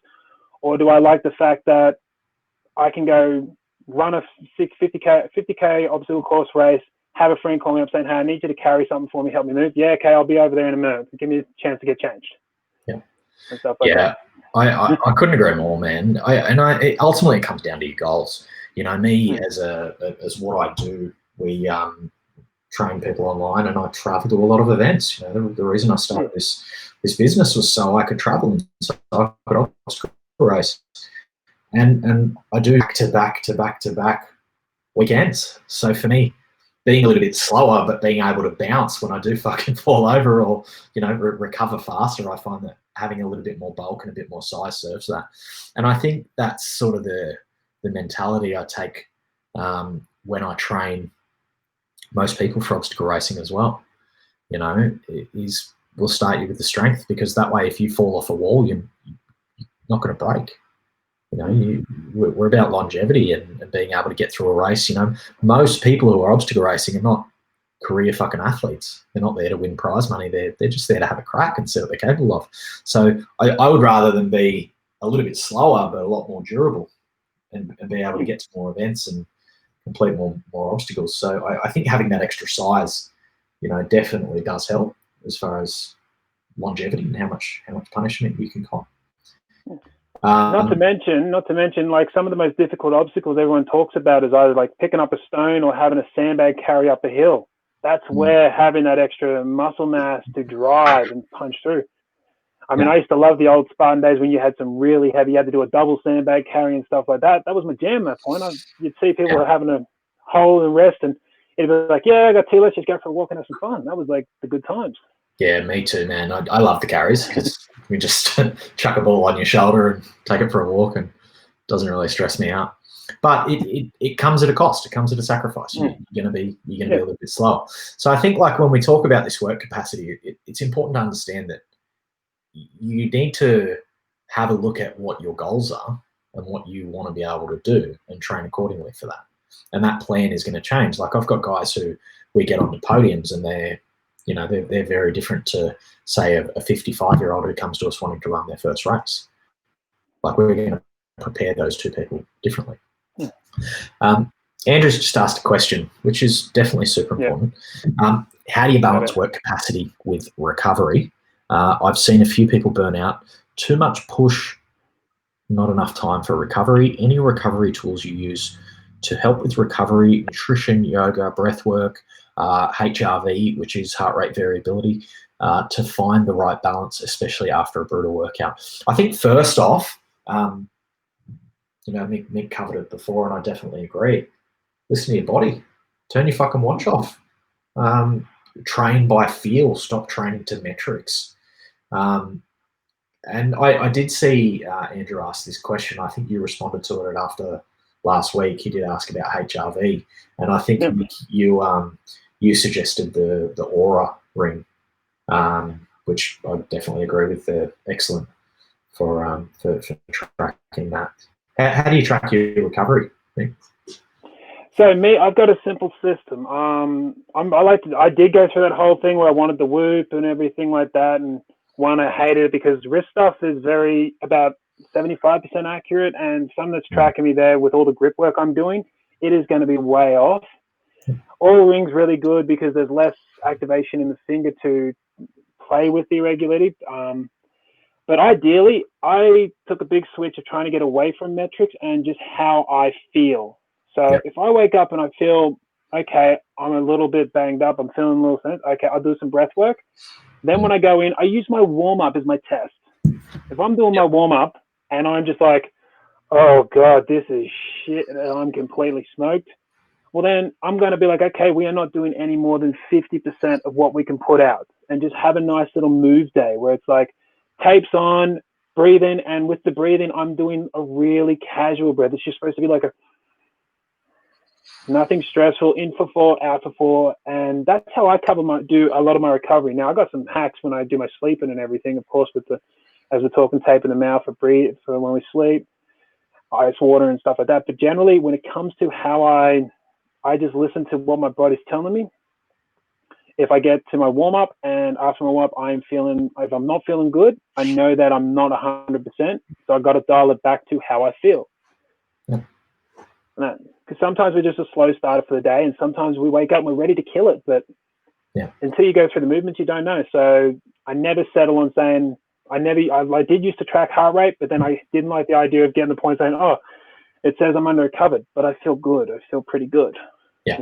Or do I like the fact that I can go run a 50K obstacle course race, have a friend call me up saying, hey, I need you to carry something for me, help me move. Yeah, okay, I'll be over there in a minute. Give me a chance to get changed. Yeah. And stuff like that. I couldn't agree more, man. Ultimately it comes down to your goals. You know, me as what I do, we train people online, and I travel to a lot of events. You know, the reason I started this business was so I could travel and so I could obstacle race, and I do back to back weekends. So for me, being a little bit slower but being able to bounce when I do fucking fall over or, you know, recover faster, I find that having a little bit more bulk and a bit more size serves that. And I think that's sort of the mentality I take when I train most people for obstacle racing as well. You know, we'll start you with the strength, because that way if you fall off a wall, you're not going to break. You know, we're about longevity and being able to get through a race. You know, most people who are obstacle racing are not career fucking athletes. They're not there to win prize money. They're just there to have a crack and see what they're capable of. So I would rather than be a little bit slower but a lot more durable and be able to get to more events and complete more obstacles. So I think having that extra size, you know, definitely does help as far as longevity and how much punishment you can cop. Not to mention, like some of the most difficult obstacles everyone talks about is either like picking up a stone or having a sandbag carry up a hill. That's where having that extra muscle mass to drive and punch through. I mean, I used to love the old Spartan days when you had some really heavy, you had to do a double sandbag carry and stuff like that. That was my jam at that point. You'd see people having a hole and rest, and it'd be like, yeah, I got two, let's just go for a walk and have some fun. That was like the good times. Yeah, me too, man. I love the carries because we just chuck a ball on your shoulder and take it for a walk, and it doesn't really stress me out. But it comes at a cost. It comes at a sacrifice. You're gonna be a little bit slower. So I think, like, when we talk about this work capacity, it's important to understand that you need to have a look at what your goals are and what you want to be able to do and train accordingly for that. And that plan is going to change. Like, I've got guys who we get onto podiums and they're very different to, say, a 55-year-old who comes to us wanting to run their first race. Like, we're going to prepare those two people differently. Andrew's just asked a question, which is definitely super important. How do you balance work capacity with recovery? I've seen a few people burn out. Too much push, not enough time for recovery. Any recovery tools you use to help with recovery, nutrition, yoga, breath work, HRV, which is heart rate variability, to find the right balance, especially after a brutal workout. I think first off, Mick covered it before, and I definitely agree. Listen to your body. Turn your fucking watch off. Train by feel. Stop training to metrics. And I did see Andrew ask this question. I think you responded to it after last week. He did ask about HRV, and I think you suggested the Aura ring, which I definitely agree with. They're excellent for tracking that. How do you track your recovery? So me, I've got a simple system. I did go through that whole thing where I wanted the Whoop and everything like that, and I hated it because wrist stuff is about 75% accurate, and some that's tracking me there with all the grip work I'm doing, it is going to be way off. All Ring's really good because there's less activation in the finger to play with the irregularity. But ideally, I took a big switch of trying to get away from metrics and just how I feel. So if I wake up and I feel, okay, I'm a little bit banged up, I'm feeling a little sense, okay, I'll do some breath work. Then when I go in, I use my warm-up as my test. If I'm doing my warm-up and I'm just like, oh, God, this is shit, and I'm completely smoked, well, then I'm going to be like, okay, we are not doing any more than 50% of what we can put out, and just have a nice little move day where it's like tapes on, breathe in, and with the breathing, I'm doing a really casual breath. It's just supposed to be like nothing stressful, in for 4, out for 4, and that's how I do a lot of my recovery. Now, I got some hacks when I do my sleeping and everything, of course, as we're talking, tape in the mouth for when we sleep, ice water and stuff like that. But generally, when it comes to how I just listen to what my body's telling me. If I get to my warm-up and after my warm-up, if I'm not feeling good, I know that I'm not 100%, so I've got to dial it back to how I feel. Because sometimes we're just a slow starter for the day, and sometimes we wake up and we're ready to kill it. But until you go through the movements, you don't know. So I never settle on saying I did used to track heart rate, but then I didn't like the idea of getting the point saying, oh, it says I'm under recovered, but I feel good. I feel pretty good. Yeah,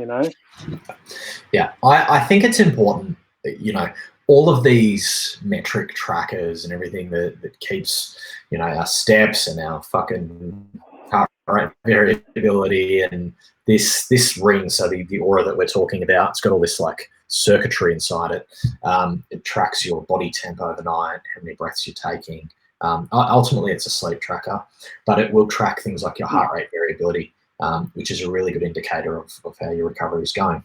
I think it's important that, all of these metric trackers and everything that keeps, our steps and our fucking heart rate variability and this ring, so the Aura that we're talking about, it's got all this like circuitry inside it. It tracks your body temp overnight, how many breaths you're taking. Ultimately, it's a sleep tracker, but it will track things like your heart rate variability, which is a really good indicator of how your recovery is going.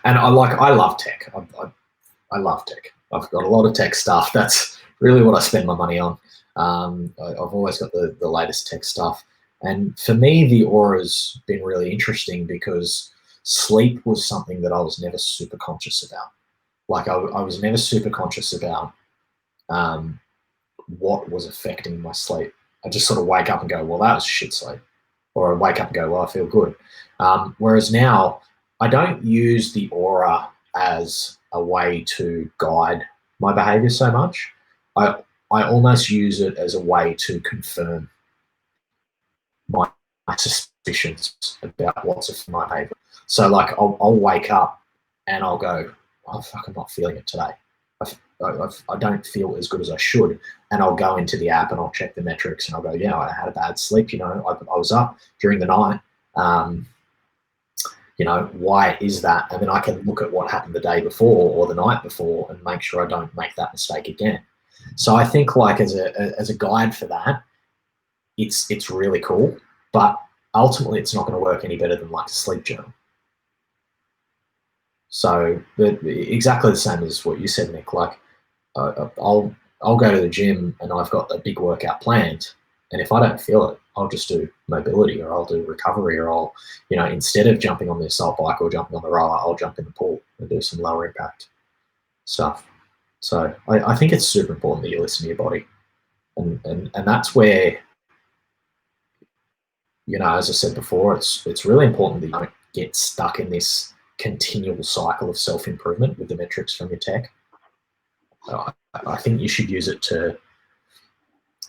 And I love tech. I love tech. I've got a lot of tech stuff. That's really what I spend my money on. I've always got the latest tech stuff. And for me, the Aura's been really interesting because sleep was something that I was never super conscious about. Like I was never super conscious about what was affecting my sleep. I just sort of wake up and go, well, that was shit sleep. Or I wake up and go, well, I feel good. Whereas now, I don't use the Aura as a way to guide my behavior so much. I almost use it as a way to confirm my suspicions about what's my behavior. So like I'll wake up and I'll go, oh, fuck, I'm not feeling it today. I don't feel as good as I should. And I'll go into the app and I'll check the metrics and I'll go, yeah, I had a bad sleep. I was up during the night. Why is that? And then I can look at what happened the day before or the night before and make sure I don't make that mistake again. So I think like as a guide for that, it's really cool, but ultimately it's not going to work any better than like a sleep journal. So exactly the same as what you said, Nick. Like I'll go to the gym and I've got a big workout planned, and if I don't feel it, I'll just do mobility or I'll do recovery or I'll, instead of jumping on the assault bike or jumping on the rower, I'll jump in the pool and do some lower impact stuff. So I think it's super important that you listen to your body, and that's where as I said before, it's really important that you don't get stuck in this continual cycle of self-improvement with the metrics from your tech. I think you should use it to,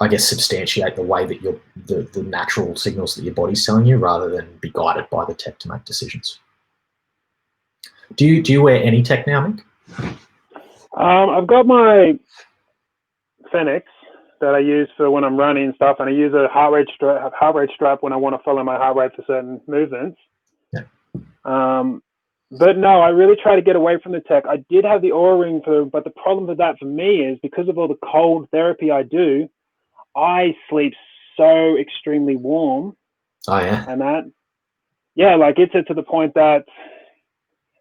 I guess, substantiate the way that the natural signals that your body's telling you, rather than be guided by the tech to make decisions. Do you wear any tech now, Mick? I've got my Fenix that I use for when I'm running and stuff, and I use a heart rate strap when I want to follow my heart rate for certain movements. Yeah. But no, I really try to get away from the tech. I did have the Oura Ring but the problem with that for me is because of all the cold therapy I do, I sleep so extremely warm. Oh yeah. And that, yeah, like it's to the point that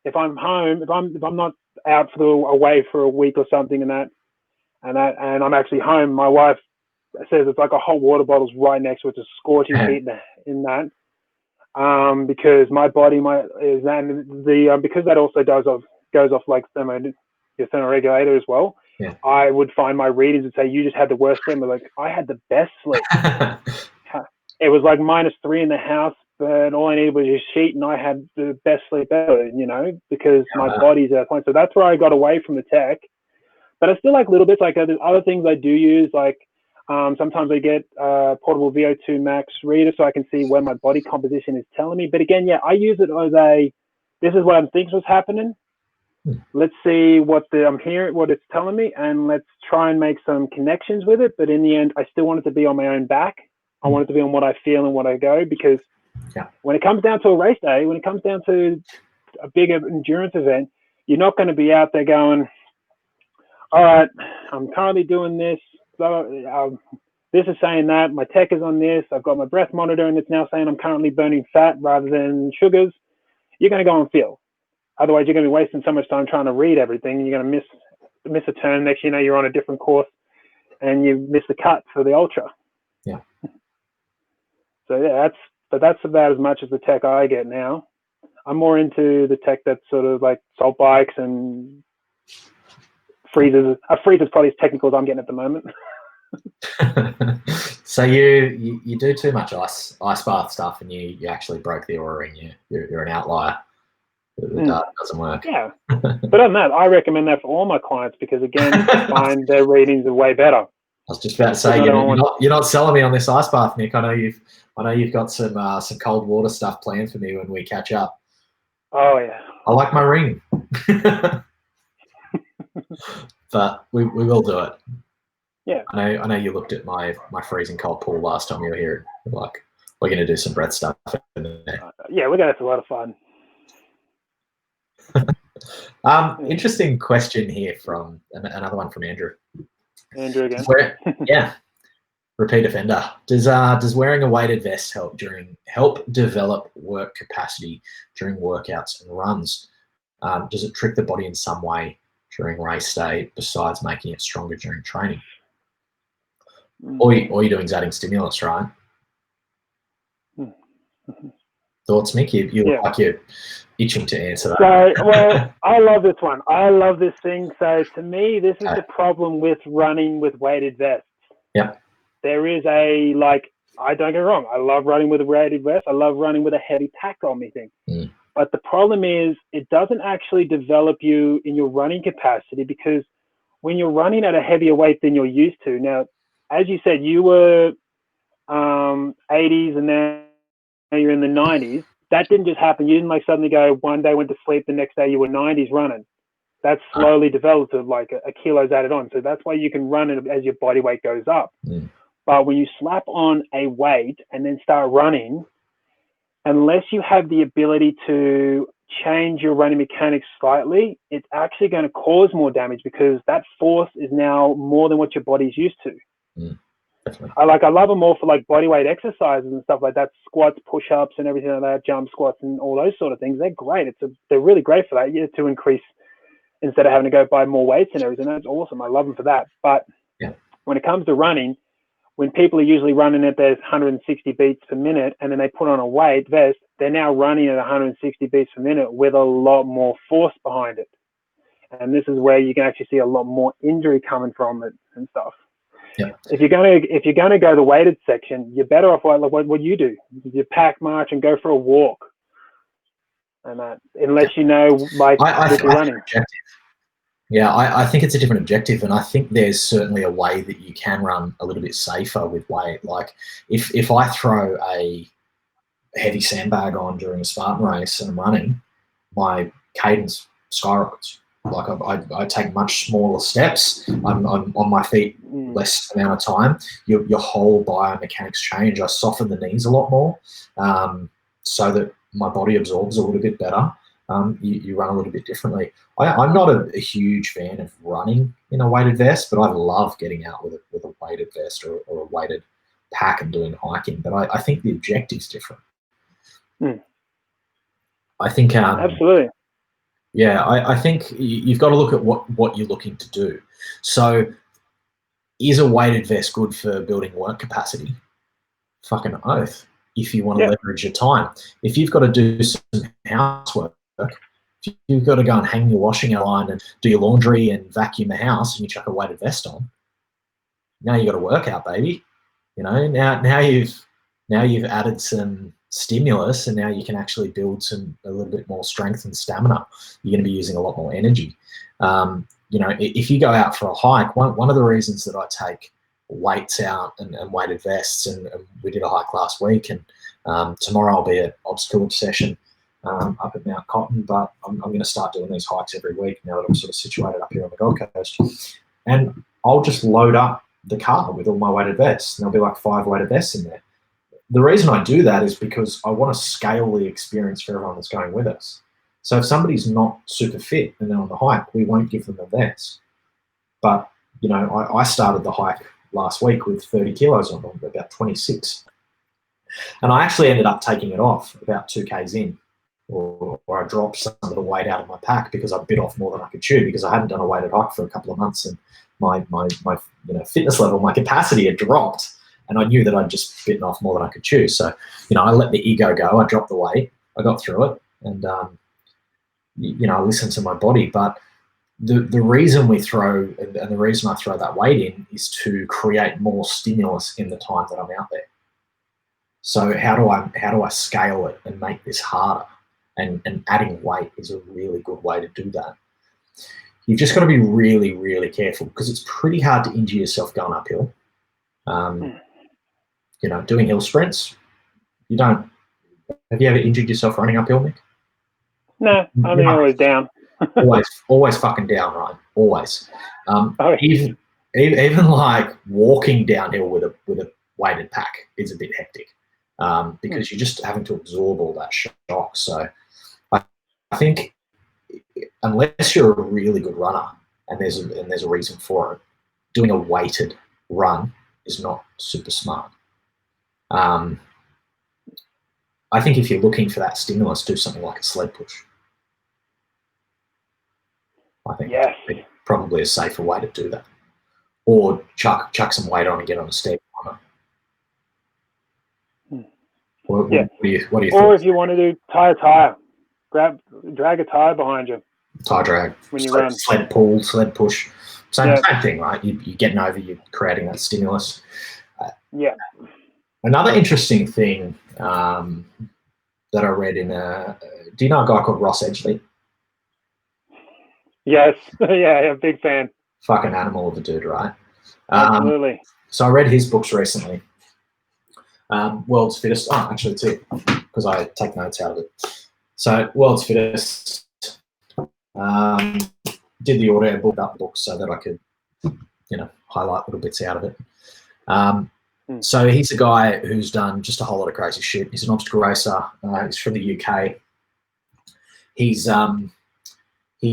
if I'm home, if I'm not out away for a week or something, and I'm actually home, my wife says it's like a hot water bottle's right next to it, it's a scorching heat in that. Because my body because that also goes off like your thermoregulator as well. Yeah. I would find my readings would say you just had the worst sleep. But like I had the best sleep. It was like -3 in the house, but all I needed was a sheet, and I had the best sleep ever. Because my body's at a point. So that's where I got away from the tech. But I still like little bits. Like there's other things I do use, like. Sometimes I get portable VO2 max reader so I can see where my body composition is telling me. But again, yeah, I use it as this is what I'm thinking was happening. Let's see what I'm hearing, what it's telling me, and let's try and make some connections with it. But in the end, I still want it to be on my own back. I want it to be on what I feel and what I go, because when it comes down to a race day, when it comes down to a bigger endurance event, you're not going to be out there going, all right, I'm currently doing this. So this is saying that my tech is on this. I've got my breath monitor, and it's now saying I'm currently burning fat rather than sugars. You're going to go and feel. Otherwise, you're going to be wasting so much time trying to read everything. And you're going to miss a turn. Next, you're on a different course, and you miss the cut for the ultra. Yeah. So yeah, that's about as much as the tech I get now. I'm more into the tech that's sort of like salt bikes and freezers. A freezer's probably as technical as I'm getting at the moment. So you do too much ice bath stuff, and you actually broke the Oura Ring. You're an outlier. The data doesn't work. Yeah, but other than that, I recommend that for all my clients, because again, I find their readings are way better. I was just about to say, you're not selling me on this ice bath, Nick. I know you've got some cold water stuff planned for me when we catch up. Oh yeah. I like my ring. But we will do it. Yeah. I know you looked at my freezing cold pool last time you were here. Like, we're going to do some breath stuff in there. Yeah, we're going to have a lot of fun. Interesting question here from another one from Andrew. Andrew again. Yeah. Repeat offender. Does wearing a weighted vest help develop work capacity during workouts and runs? Does it trick the body in some way during race day besides making it stronger during training? All you're doing is adding stimulus, right? Thoughts, Mick? You look like you're itching to answer that. So, well, I love this one. I love this thing. So to me, this is the problem with running with weighted vests. Yeah. There is I don't get me wrong, I love running with a weighted vest. I love running with a heavy pack on me thing. But the problem is it doesn't actually develop you in your running capacity, because when you're running at a heavier weight than you're used to. Now, as you said, you were 80s and now you're in the 90s. That didn't just happen. You didn't suddenly go one day, went to sleep, the next day you were 90s running. That slowly developed of a kilo's added on. So that's why you can run it as your body weight goes up. But when you slap on a weight and then start running, unless you have the ability to change your running mechanics slightly, it's actually going to cause more damage, because that force is now more than what your body's used to. I love them more for body weight exercises and stuff like that, squats, push-ups and everything like that, jump squats and all those sort of things. They're great. They're really great for that, to increase instead of having to go buy more weights and everything. That's awesome. I love them for that. But when it comes to running, when people are usually running at their 160 beats per minute and then they put on a weight vest, they're now running at 160 beats per minute with a lot more force behind it. And this is where you can actually see a lot more injury coming from it and stuff. Yep. If you're gonna go the weighted section, you're better off like what you do. You pack, march, and go for a walk, and that unless you know like with your running. Yeah, I think it's a different objective, and I think there's certainly a way that you can run a little bit safer with weight. Like if I throw a heavy sandbag on during a Spartan race and I'm running, my cadence skyrockets. Like I take much smaller steps. I'm on my feet less amount of time. Your whole biomechanics change. I soften the knees a lot more, so that my body absorbs a little bit better. You run a little bit differently. I'm not a huge fan of running in a weighted vest, but I love getting out with a weighted vest or a weighted pack and doing hiking. But I think the objective's different. I think absolutely. Yeah, I think you've got to look at what you're looking to do. So, is a weighted vest good for building work capacity? Fucking oath. If you want to leverage your time, if you've got to do some housework, if you've got to go and hang your washing line and do your laundry and vacuum the house, and you chuck a weighted vest on, now you got to work out, baby. You know, now you've added some stimulus, and now you can actually build a little bit more strength and stamina. You're going to be using a lot more energy. You know, if you go out for a hike, one of the reasons that I take weights out and weighted vests, and we did a hike last week, and tomorrow I'll be at obstacle session up at Mount Cotton, but I'm going to start doing these hikes every week now that I'm sort of situated up here on the Gold Coast, and I'll just load up the car with all my weighted vests, and there'll be like 5 weighted vests in there. The reason I do that is because I want to scale the experience for everyone that's going with us. So if somebody's not super fit and they're on the hike, we won't give them a vest. But, you know, I started the hike last week with 30 kilos on, about 26. And I actually ended up taking it off about 2 Ks in, or I dropped some of the weight out of my pack because I bit off more than I could chew, because I hadn't done a weighted hike for a couple of months, and my fitness level, my capacity had dropped. And I knew that I'd just bitten off more than I could chew. So, you know, I let the ego go. I dropped the weight. I got through it. And, I listened to my body. But the reason we throw, and the reason I throw that weight in, is to create more stimulus in the time that I'm out there. So how do I scale it and make this harder? And adding weight is a really good way to do that. You've just got to be really, really careful, because it's pretty hard to injure yourself going uphill. Doing hill sprints, have you ever injured yourself running uphill, Nick? No, I'm always down. always fucking down, right? Always. Even like walking downhill with a weighted pack is a bit hectic, because you're just having to absorb all that shock. So I think unless you're a really good runner and there's a reason for it, doing a weighted run is not super smart. I think if you're looking for that stimulus, do something like a sled push. I think it's probably a safer way to do that. Or chuck some weight on and get on a step climber. What do you think? Or if you want to do tire, drag a tire behind you. Tire drag. When you run. Sled pull, sled push. Same thing, right? You're getting over, you're creating that stimulus. Another interesting thing that I read do you know a guy called Ross Edgley? Yes. Yeah, big fan. Fucking animal of a dude, right? Absolutely. So I read his books recently. World's Fittest. Oh, actually, too, because I take notes out of it. So World's Fittest. Did the audio book so that I could, highlight little bits out of it. So he's a guy who's done just a whole lot of crazy shit. He's an obstacle racer. He's from the UK. He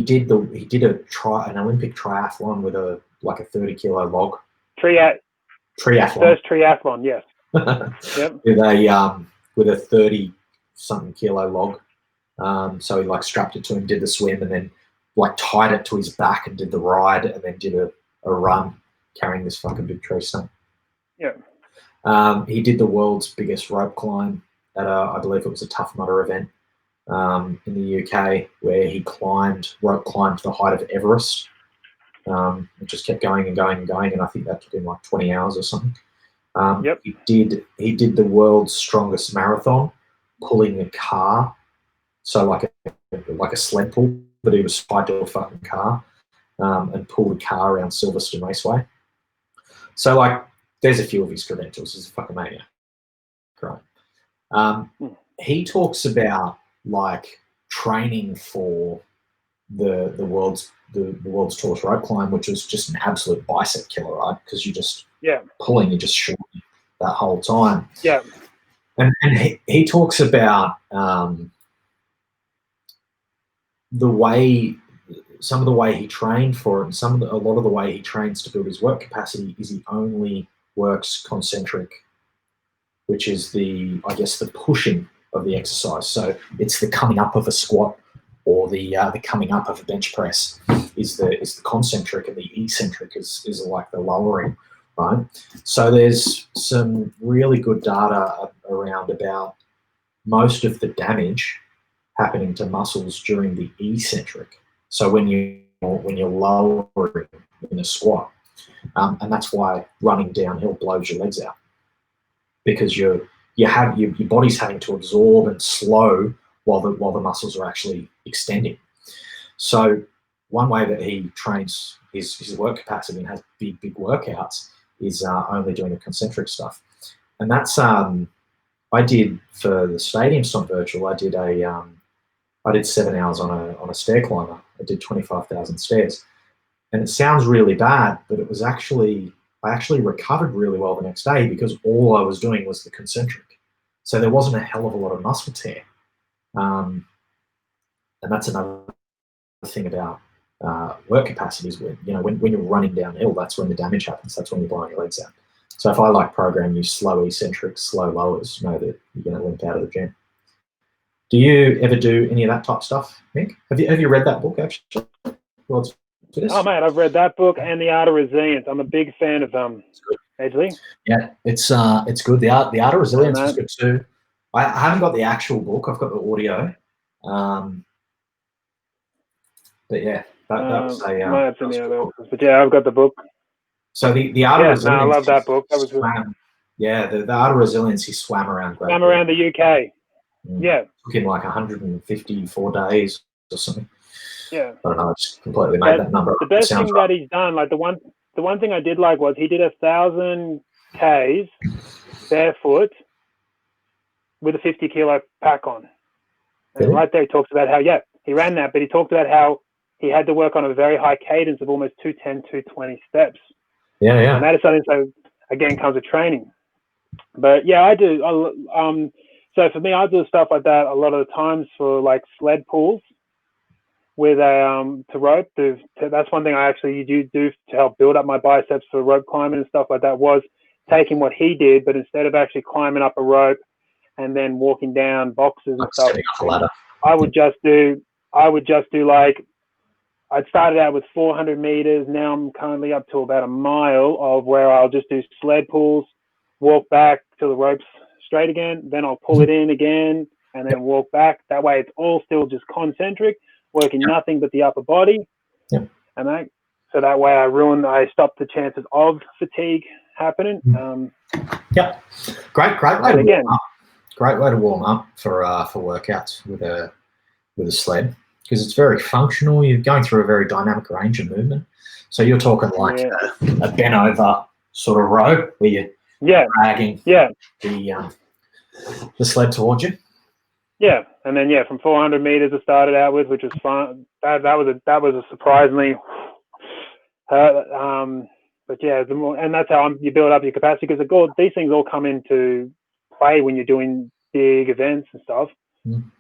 did an Olympic triathlon with a 30-kilo log. Triathlon. First triathlon, yes. Yep. With a 30-something kilo log. So he strapped it to him, did the swim, and then tied it to his back and did the ride, and then did a run carrying this fucking big tree stump. Yeah. He did the world's biggest rope climb at I believe it was a Tough Mudder event in the UK, where he rope climbed the height of Everest. It just kept going and going and going, and I think that took him like 20 hours or something. Yep. He did the world's strongest marathon, pulling a car, so like a sled pull, but he was tied to a fucking car, and pulled a car around Silverstone Raceway. So like, there's a few of his credentials. He's a fucking maniac, right? He talks about like training for the world's tallest rope climb, which was just an absolute bicep killer, right? Because you just pulling, you just shooting that whole time. Yeah. And he talks about some of the way he trained for it, and a lot of the way he trains to build his work capacity is he only works concentric, which is the pushing of the exercise. So it's the coming up of a squat or the coming up of a bench press is the concentric, and the eccentric is like the lowering, right? So there's some really good data around about most of the damage happening to muscles during the eccentric. So when you're lowering in a squat, and that's why running downhill blows your legs out, because your body's having to absorb and slow while the muscles are actually extending. So one way that he trains his work capacity and has big workouts is only doing the concentric stuff, and that's I did for the Stadium Stomp Virtual. I did 7 hours on a stair climber. I did 25,000 stairs, and it sounds really bad, but it was actually I actually recovered really well the next day because all I was doing was the concentric. So there wasn't a hell of a lot of muscle tear. And that's another thing about work capacity is when you're running downhill, that's when the damage happens. That's when you're blowing your legs out. So if I like program you slow eccentrics, slow lowers, know that you're going to limp out of the gym. Do you ever do any of that type of stuff, Mick? Have you read that book actually? Oh man, I've read that book and The Art of Resilience. I'm a big fan of Edgley. Yeah, it's good. The Art of Resilience is good too. I haven't got the actual book. I've got the audio. But yeah, that was a but yeah, I've got the book. So the Art of Resilience. I love that book. That was the Art of Resilience. He swam around. Swam around the UK. Yeah. Took him like 154 days or something. Yeah. I don't know. I just completely made that number. The best thing that he's done, like the one thing I did like was he did 1,000 Ks barefoot with a 50 kilo pack on. And right there he talks about how, he ran that, but he talked about how he had to work on a very high cadence of almost 210, 220 steps. Yeah. And that is something, so again, comes with training. But yeah, I do. So for me, I do stuff like that a lot of the times for like sled pulls with to rope. That's one thing I actually do to help build up my biceps for rope climbing and stuff like that, was taking what he did, but instead of actually climbing up a rope and then walking down boxes and stuff, I would just do like, I'd started out with 400 meters. Now I'm currently up to about a mile of where I'll just do sled pulls, walk back till the rope's straight again. Then I'll pull it in again and then walk back. That way it's all still just concentric, working nothing but the upper body. Yep. And so that way I stop the chances of fatigue happening. Great way to warm up. Great way to warm up for workouts with a sled, because it's very functional. You're going through a very dynamic range of movement. So you're talking like a bent over sort of rope where you're dragging the sled towards you. Yeah, and then from 400 meters I started out with, which was fun. That was a surprisingly, but yeah, and that's how you build up your capacity, because these things all come into play when you're doing big events and stuff.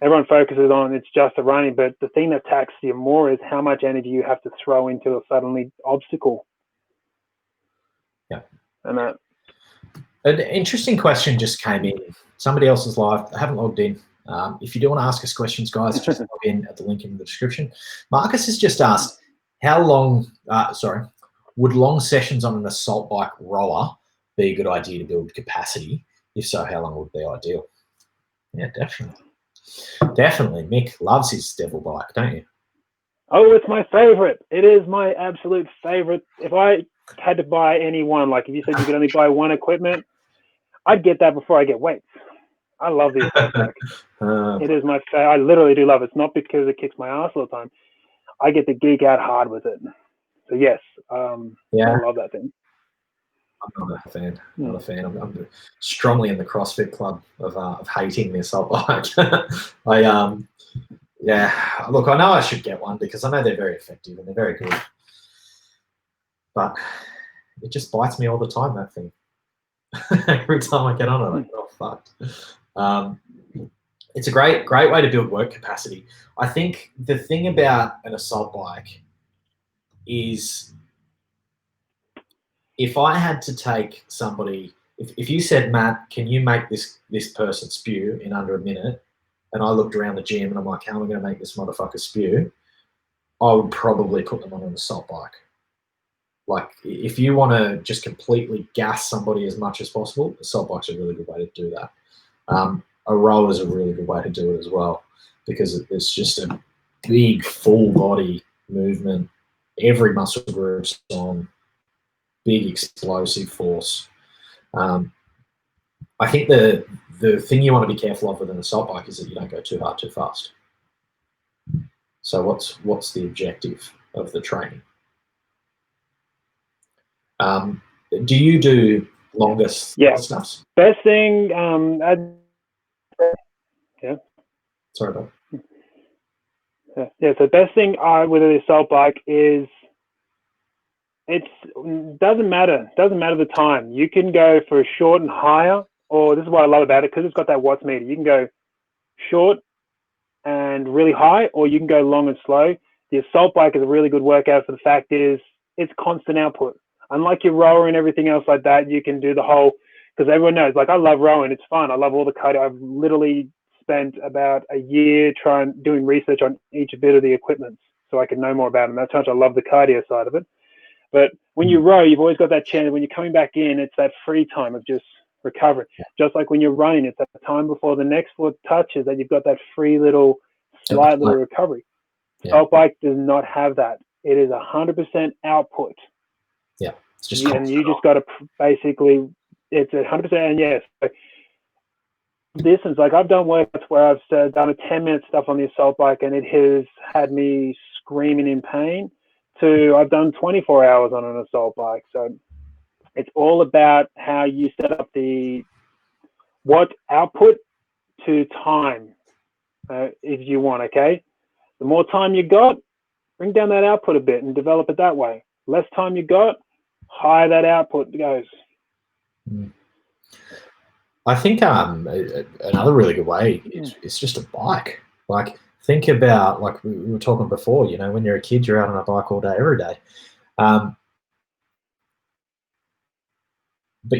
Everyone focuses on it's just the running, but the thing that taxes you more is how much energy you have to throw into a suddenly obstacle. Yeah. And that. An interesting question just came in. Somebody else is live. I haven't logged in. If you do want to ask us questions, guys, just log in at the link in the description. Marcus has just asked, would long sessions on an assault bike rower be a good idea to build capacity? If so, how long would be ideal? Yeah, definitely. Definitely. Mick loves his devil bike, don't you? Oh, it's my favorite. It is my absolute favorite. If I had to buy any one, like if you said you could only buy one equipment, I'd get that before I get weights. I love the assault bike. It is my favorite. I literally do love it. It's not because it kicks my ass all the time. I get to geek out hard with it. So yes, I love that thing. I'm not a fan. Not a fan. I'm strongly in the CrossFit club of hating the assault bike. Yeah. Look, I know I should get one because I know they're very effective and they're very good, but it just bites me all the time. That thing. Every time I get on it, I get all fucked. It's a great way to build work capacity. I think the thing about an assault bike is, if I had to take somebody, if you said, Matt, can you make this person spew in under a minute? And I looked around the gym and I'm like, how am I going to make this motherfucker spew? I would probably put them on an assault bike. Like, if you want to just completely gas somebody as much as possible, assault bike's a really good way to do that. A row is a really good way to do it as well, because it's just a big full body movement. Every muscle group's on, big explosive force. I think the thing you want to be careful of with an assault bike is that you don't go too hard too fast. So what's the objective of the training? Do you do longer stuff? Best thing, yeah. Sorry about that. Yeah, so the best thing with an assault bike is it doesn't matter. Doesn't matter the time. You can go for short and higher, or this is what I love about it, because it's got that watts meter. You can go short and really high, or you can go long and slow. The assault bike is a really good workout for the fact is it's constant output. Unlike your rower and everything else like that, you can do the whole, because everyone knows, like, I love rowing. It's fun. I love all the cardio. I've literally spent about a year doing research on each bit of the equipment so I can know more about them. That's how much I love the cardio side of it. But when you row, you've always got that chance. When you're coming back in, it's that free time of just recovering. Just like when you're running, it's that time before the next foot touches that you've got that free little, slight little recovery. Assault bike does not have that. It is 100% output. Yeah, it's just and you just got to basically, it's 100%. And yes, distance. Like, I've done workouts where I've done a 10-minute stuff on the assault bike, and it has had me screaming in pain. To I've done 24 hours on an assault bike. So it's all about how you set up what output to time, if you want. Okay, the more time you got, bring down that output a bit and develop it that way. Less time you got, higher that output goes. I think another really good way is just a bike. Like, think about, like we were talking before, you know, when you're a kid, you're out on a bike all day, every day. But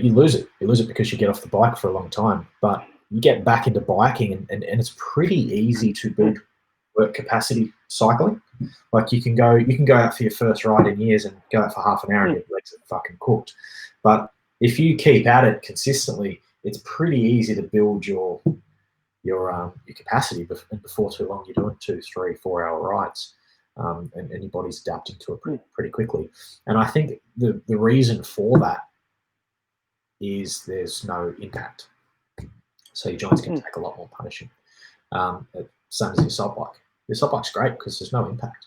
you lose it. You lose it because you get off the bike for a long time. But you get back into biking, and it's pretty easy to build work capacity cycling. Like, you can go out for your first ride in years and go out for half an hour and get your legs fucking cooked. But if you keep at it consistently, it's pretty easy to build your capacity, and before too long you're doing 2, 3, 4 hour rides, and your body's adapting to it pretty quickly. And I think the reason for that is there's no impact, so your joints can take a lot more punishing. Same as the assault bike. The assault bike's great because there's no impact,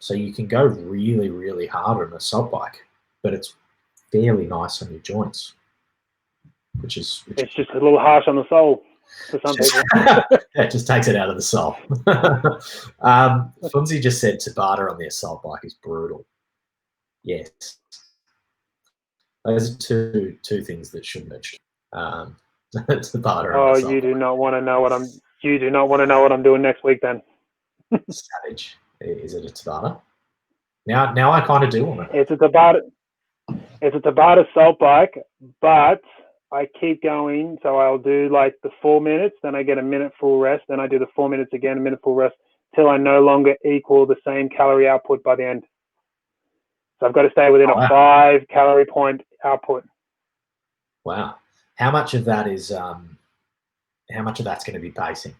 so you can go really, really hard on an assault bike, but it's fairly nice on your joints, which is it's just a little harsh on the soul for some people. It just takes it out of the soul. Funzi just said Tabata on the assault bike is brutal. Yes, those are two things that should merge. Tabata. Oh, you do not want to know what I'm. You do not want to know what I'm doing next week, then. Savage. Is it a Tabata? Now I kind of do want to. It's a Tabata. It's a Tabata assault bike, but I keep going. So I'll do like the 4 minutes, then I get a minute full rest, then I do the 4 minutes again, a minute full rest, till I no longer equal the same calorie output by the end. So I've got to stay within a 5 calorie point output. Wow. How much of that is how much of that's going to be pacing?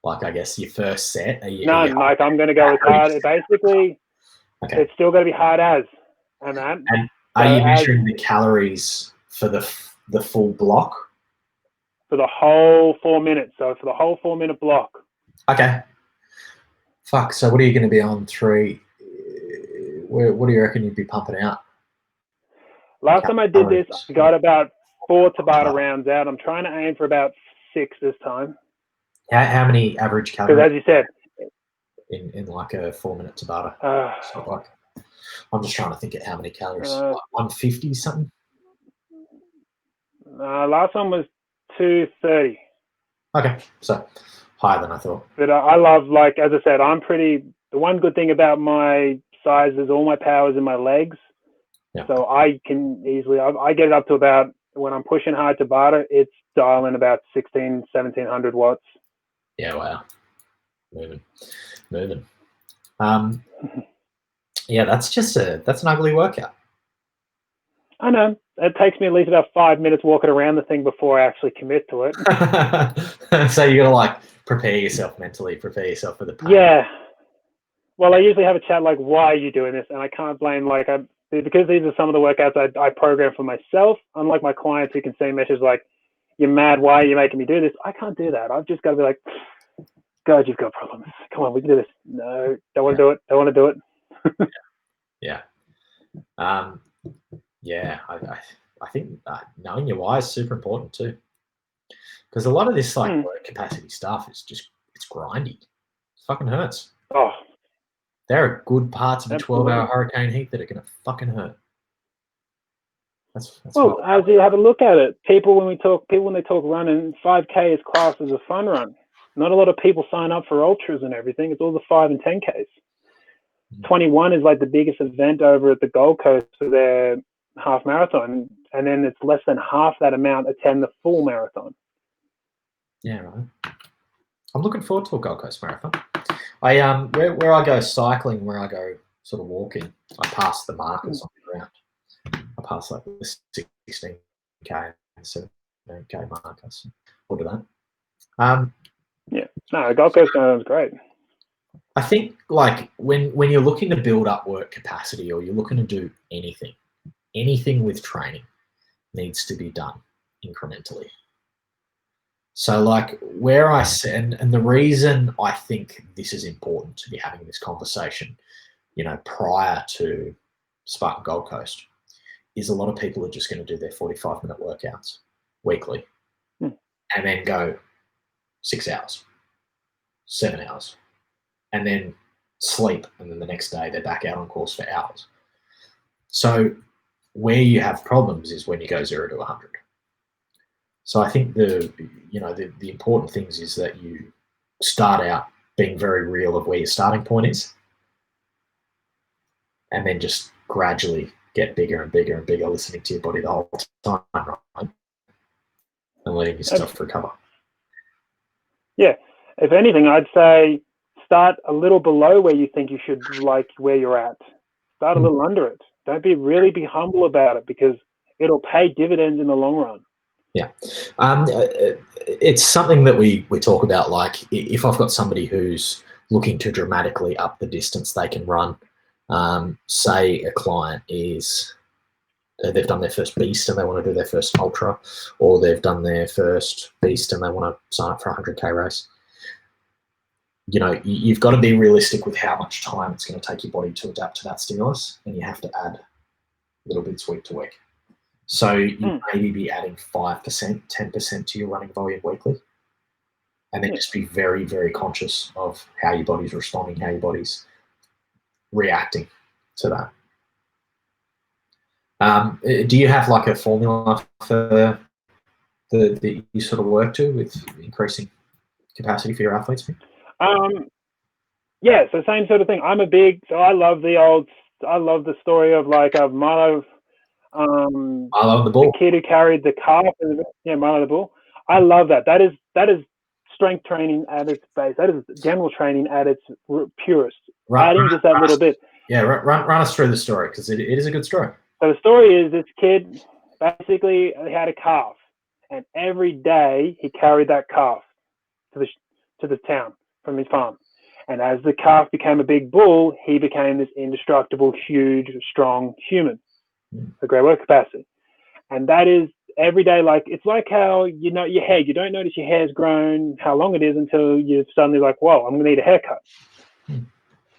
Like, I guess your first set? No, like I'm going to go with hard. Basically, it's still going to be hard as. And are you measuring the calories for the full block? For the whole 4 minutes. So for the whole 4 minute block. Okay. Fuck. So what are you going to be on 3? What do you reckon you'd be pumping out? Last time I did this, I got about 4 Tabata rounds out. I'm trying to aim for about 6 this time. How many average calories? Because as you said, in like a 4 minute Tabata. So like, I'm just trying to think of how many calories. 150 something. Last one was 230. Okay, so higher than I thought. But I love, like, as I said, the one good thing about my size is all my power's in my legs. Yeah. So I can easily, I get it up to about, when I'm pushing hard Tabata, it's dialing about 1700 watts. Yeah, wow. Moving. Yeah, that's an ugly workout. I know. It takes me at least about 5 minutes walking around the thing before I actually commit to it. So you got to like prepare yourself mentally, prepare yourself for the pain. Yeah. Well, I usually have a chat like, why are you doing this? And I can't blame, like, because these are some of the workouts I program for myself. Unlike my clients who can send messages like, you're mad, why are you making me do this? I can't do that. I've just got to be like, God, you've got problems. Come on, we can do this. No, don't want to do it. Don't want to do it. Yeah. Yeah, I think knowing your why is super important too. Because a lot of this like work capacity stuff is just, it's grindy. It fucking hurts. Oh. There are good parts of a 12-hour hurricane heat that are going to fucking hurt. That's well, as you have a look at it, people when they talk running, 5K is classed as a fun run. Not a lot of people sign up for ultras and everything. It's all the 5 and 10Ks. 21 is like the biggest event over at the Gold Coast for their half marathon, and then it's less than half that amount attend the full marathon. Yeah, right. I'm looking forward to a Gold Coast marathon. Where I go cycling, where I go sort of walking, I pass the markers on the ground. I pass like the 16K and 17K markers. I'll do that. Yeah, no, Gold Coast was great. I think like when you're looking to build up work capacity or you're looking to do anything with training needs to be done incrementally. So like where I said, and the reason I think this is important to be having this conversation, prior to Spartan Gold Coast, is a lot of people are just going to do their 45-minute workouts weekly and then go 6 hours, 7 hours, and then sleep. And then the next day they're back out on course for hours. So where you have problems is when you go 0 to 100. So I think the important things is that you start out being very real of where your starting point is, and then just gradually get bigger and bigger and bigger, listening to your body the whole time, right? And letting yourself recover. Yeah. If anything, I'd say start a little below where you think you should, like where you're at. Start a little under it. Don't be humble about it, because it'll pay dividends in the long run. Yeah. It's something that we talk about, like if I've got somebody who's looking to dramatically up the distance they can run, say a client is, they've done their first beast and they want to do their first ultra, or they've done their first beast and they want to sign up for a 100K race. You've got to be realistic with how much time it's going to take your body to adapt to that stimulus, and you have to add little bits week to week. So you maybe be adding 5%, 10% to your running volume weekly, and then just be very, very conscious of how your body's responding, how your body's reacting to that. Do you have like a formula for that you sort of work to with increasing capacity for your athletes? Yeah, so same sort of thing. I love the story of like Milo the Bull. The kid who carried the calf. Milo the Bull. I love that. That is strength training at its base. That is general training at its purest. Adding just that little bit. Yeah, run us through the story, because it is a good story. So the story is this kid basically had a calf, and every day he carried that calf to to the town from his farm. And as the calf became a big bull, he became this indestructible, huge, strong human, a great work capacity. And that is every day. Like, it's like how, you know, your hair, you don't notice your hair's grown, how long it is, until you're suddenly like, whoa, I'm going to need a haircut.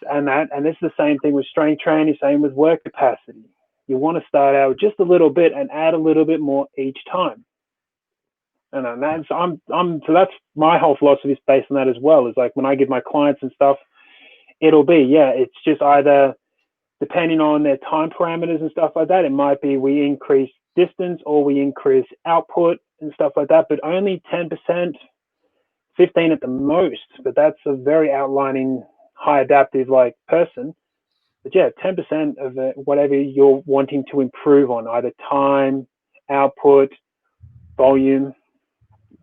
And it's the same thing with strength training, same with work capacity. You want to start out with just a little bit and add a little bit more each time. And that's my whole philosophy is based on that as well. Is like when I give my clients and stuff, it'll be, it's just either depending on their time parameters and stuff like that. It might be we increase distance or we increase output and stuff like that, but only 10%, 15 at the most. But that's a very outlining, high adaptive like person. But 10% of it, whatever you're wanting to improve on, either time, output, volume,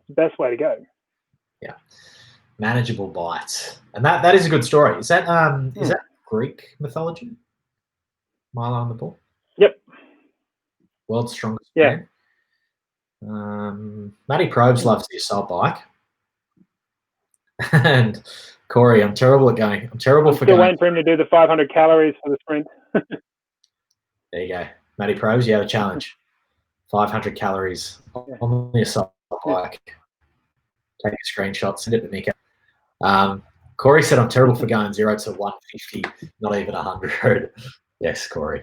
the best way to go. Yeah, manageable bites, and that is a good story. Is that is that Greek mythology? Milo and the bull. Yep. World's strongest man. Matty Probes loves the assault bike, and Corey, I'm terrible at going. I'm terrible for still going. Waiting for him to do the 500 calories for the sprint. There you go, Matty Probes. You have a challenge. 500 calories on the assault bike. Take a screenshot, send it to Nico. Corey said I'm terrible for going 0 to 150, not even 100. Yes, Corey.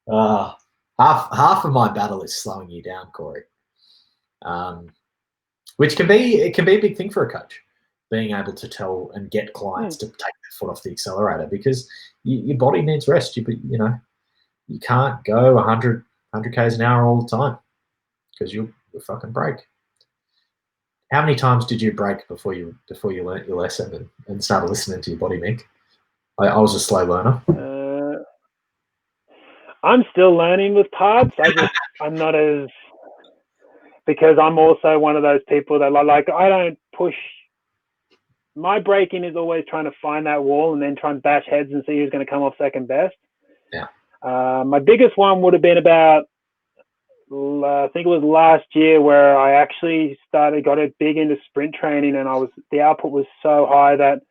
Half of my battle is slowing you down, Corey. Which can be a big thing for a coach, being able to tell and get clients to take their foot off the accelerator, because your body needs rest. You can't go 100 k's an hour all the time because you'll fucking break. How many times did you break before you learnt your lesson and started listening to your body, Mick? I was a slow learner. I'm still learning with parts. I'm not as, because I'm also one of those people that like I don't push. My braking is always trying to find that wall and then try and bash heads and see who's going to come off second best. Yeah. My biggest one would have been about, I think it was last year, where I actually got it big into sprint training, and the output was so high that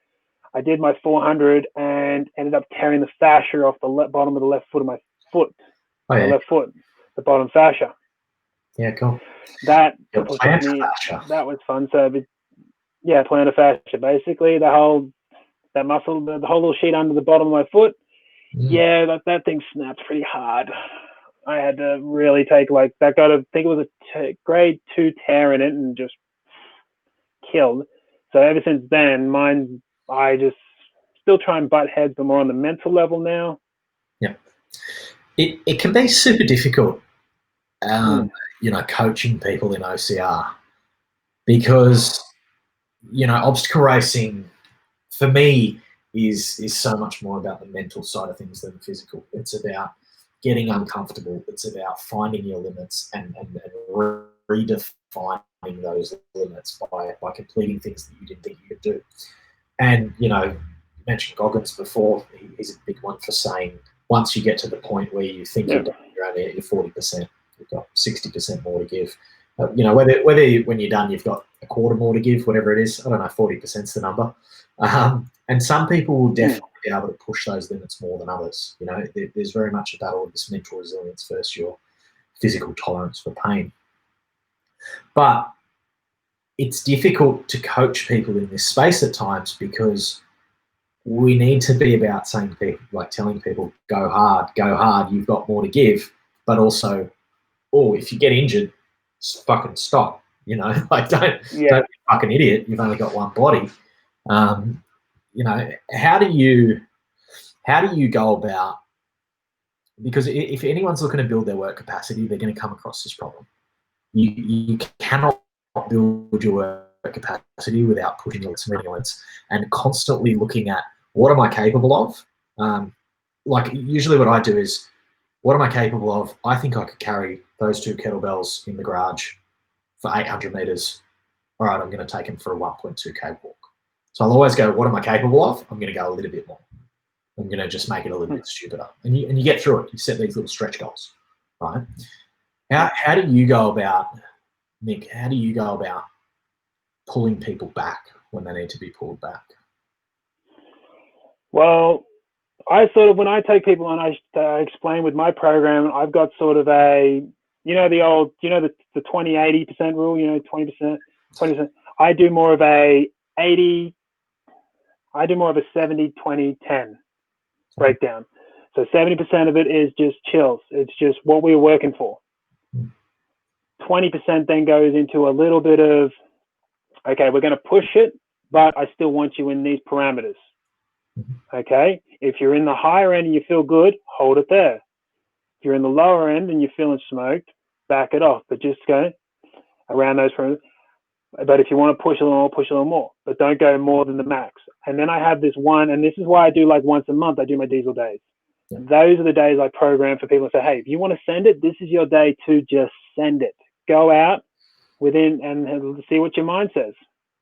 I did my 400 and ended up tearing the fascia off the bottom of the left foot of my foot. My left foot, the bottom fascia. Yeah, cool. That was fun. So, plantar fascia, basically that muscle, the whole little sheet under the bottom of my foot. Yeah, that thing snapped pretty hard. I had to really take I think it was a grade 2 tear in it and just killed. So ever since then, I just still try and butt heads, but more on the mental level now. Yeah. It can be super difficult, coaching people in OCR, because, obstacle racing for me is so much more about the mental side of things than the physical. It's about getting uncomfortable. It's about finding your limits and redefining those limits by completing things that you didn't think you could do. And, you mentioned Goggins before. He's a big one for saying, once you get to the point where you think you're only at your 40%, you've got 60% more to give. Whether when you're done, you've got a quarter more to give, whatever it is. I don't know, 40% is the number. And some people will definitely be able to push those limits more than others. There's very much a battle of this mental resilience versus your physical tolerance for pain. But it's difficult to coach people in this space at times, because we need to be about telling people, go hard, you've got more to give, but also, if you get injured, fucking stop. Don't be a fucking idiot. You've only got one body. How do you go about, because if anyone's looking to build their work capacity, they're going to come across this problem. You cannot build your work capacity without pushing your limits and constantly looking at, what am I capable of? Usually what I do is, what am I capable of? I think I could carry those 2 kettlebells in the garage for 800 meters. All right, I'm going to take them for a 1.2K walk. So I'll always go, what am I capable of? I'm going to go a little bit more. I'm going to just make it a little bit stupider. And you get through it. You set these little stretch goals, right? How do you go about, Nick, pulling people back when they need to be pulled back? Well, I sort of, when I take people on, I explain with my program, I've got sort of a, the 20-80% rule, 20%. I do more of a 70-20-10 breakdown. So 70% of it is just chills. It's just what we're working for. 20% then goes into a little bit of, okay, we're going to push it, but I still want you in these parameters. Okay, if you're in the higher end and you feel good, hold it there. If you're in the lower end and you're feeling smoked, back it off, but just go around those parameters. But if you want to push a little more, push a little more, but don't go more than the max. And then I have this one, and this is why I do like once a month, I do my diesel days. Yeah. Those are the days I program for people and say, hey, if you want to send it, this is your day to just send it. Go out within and see what your mind says.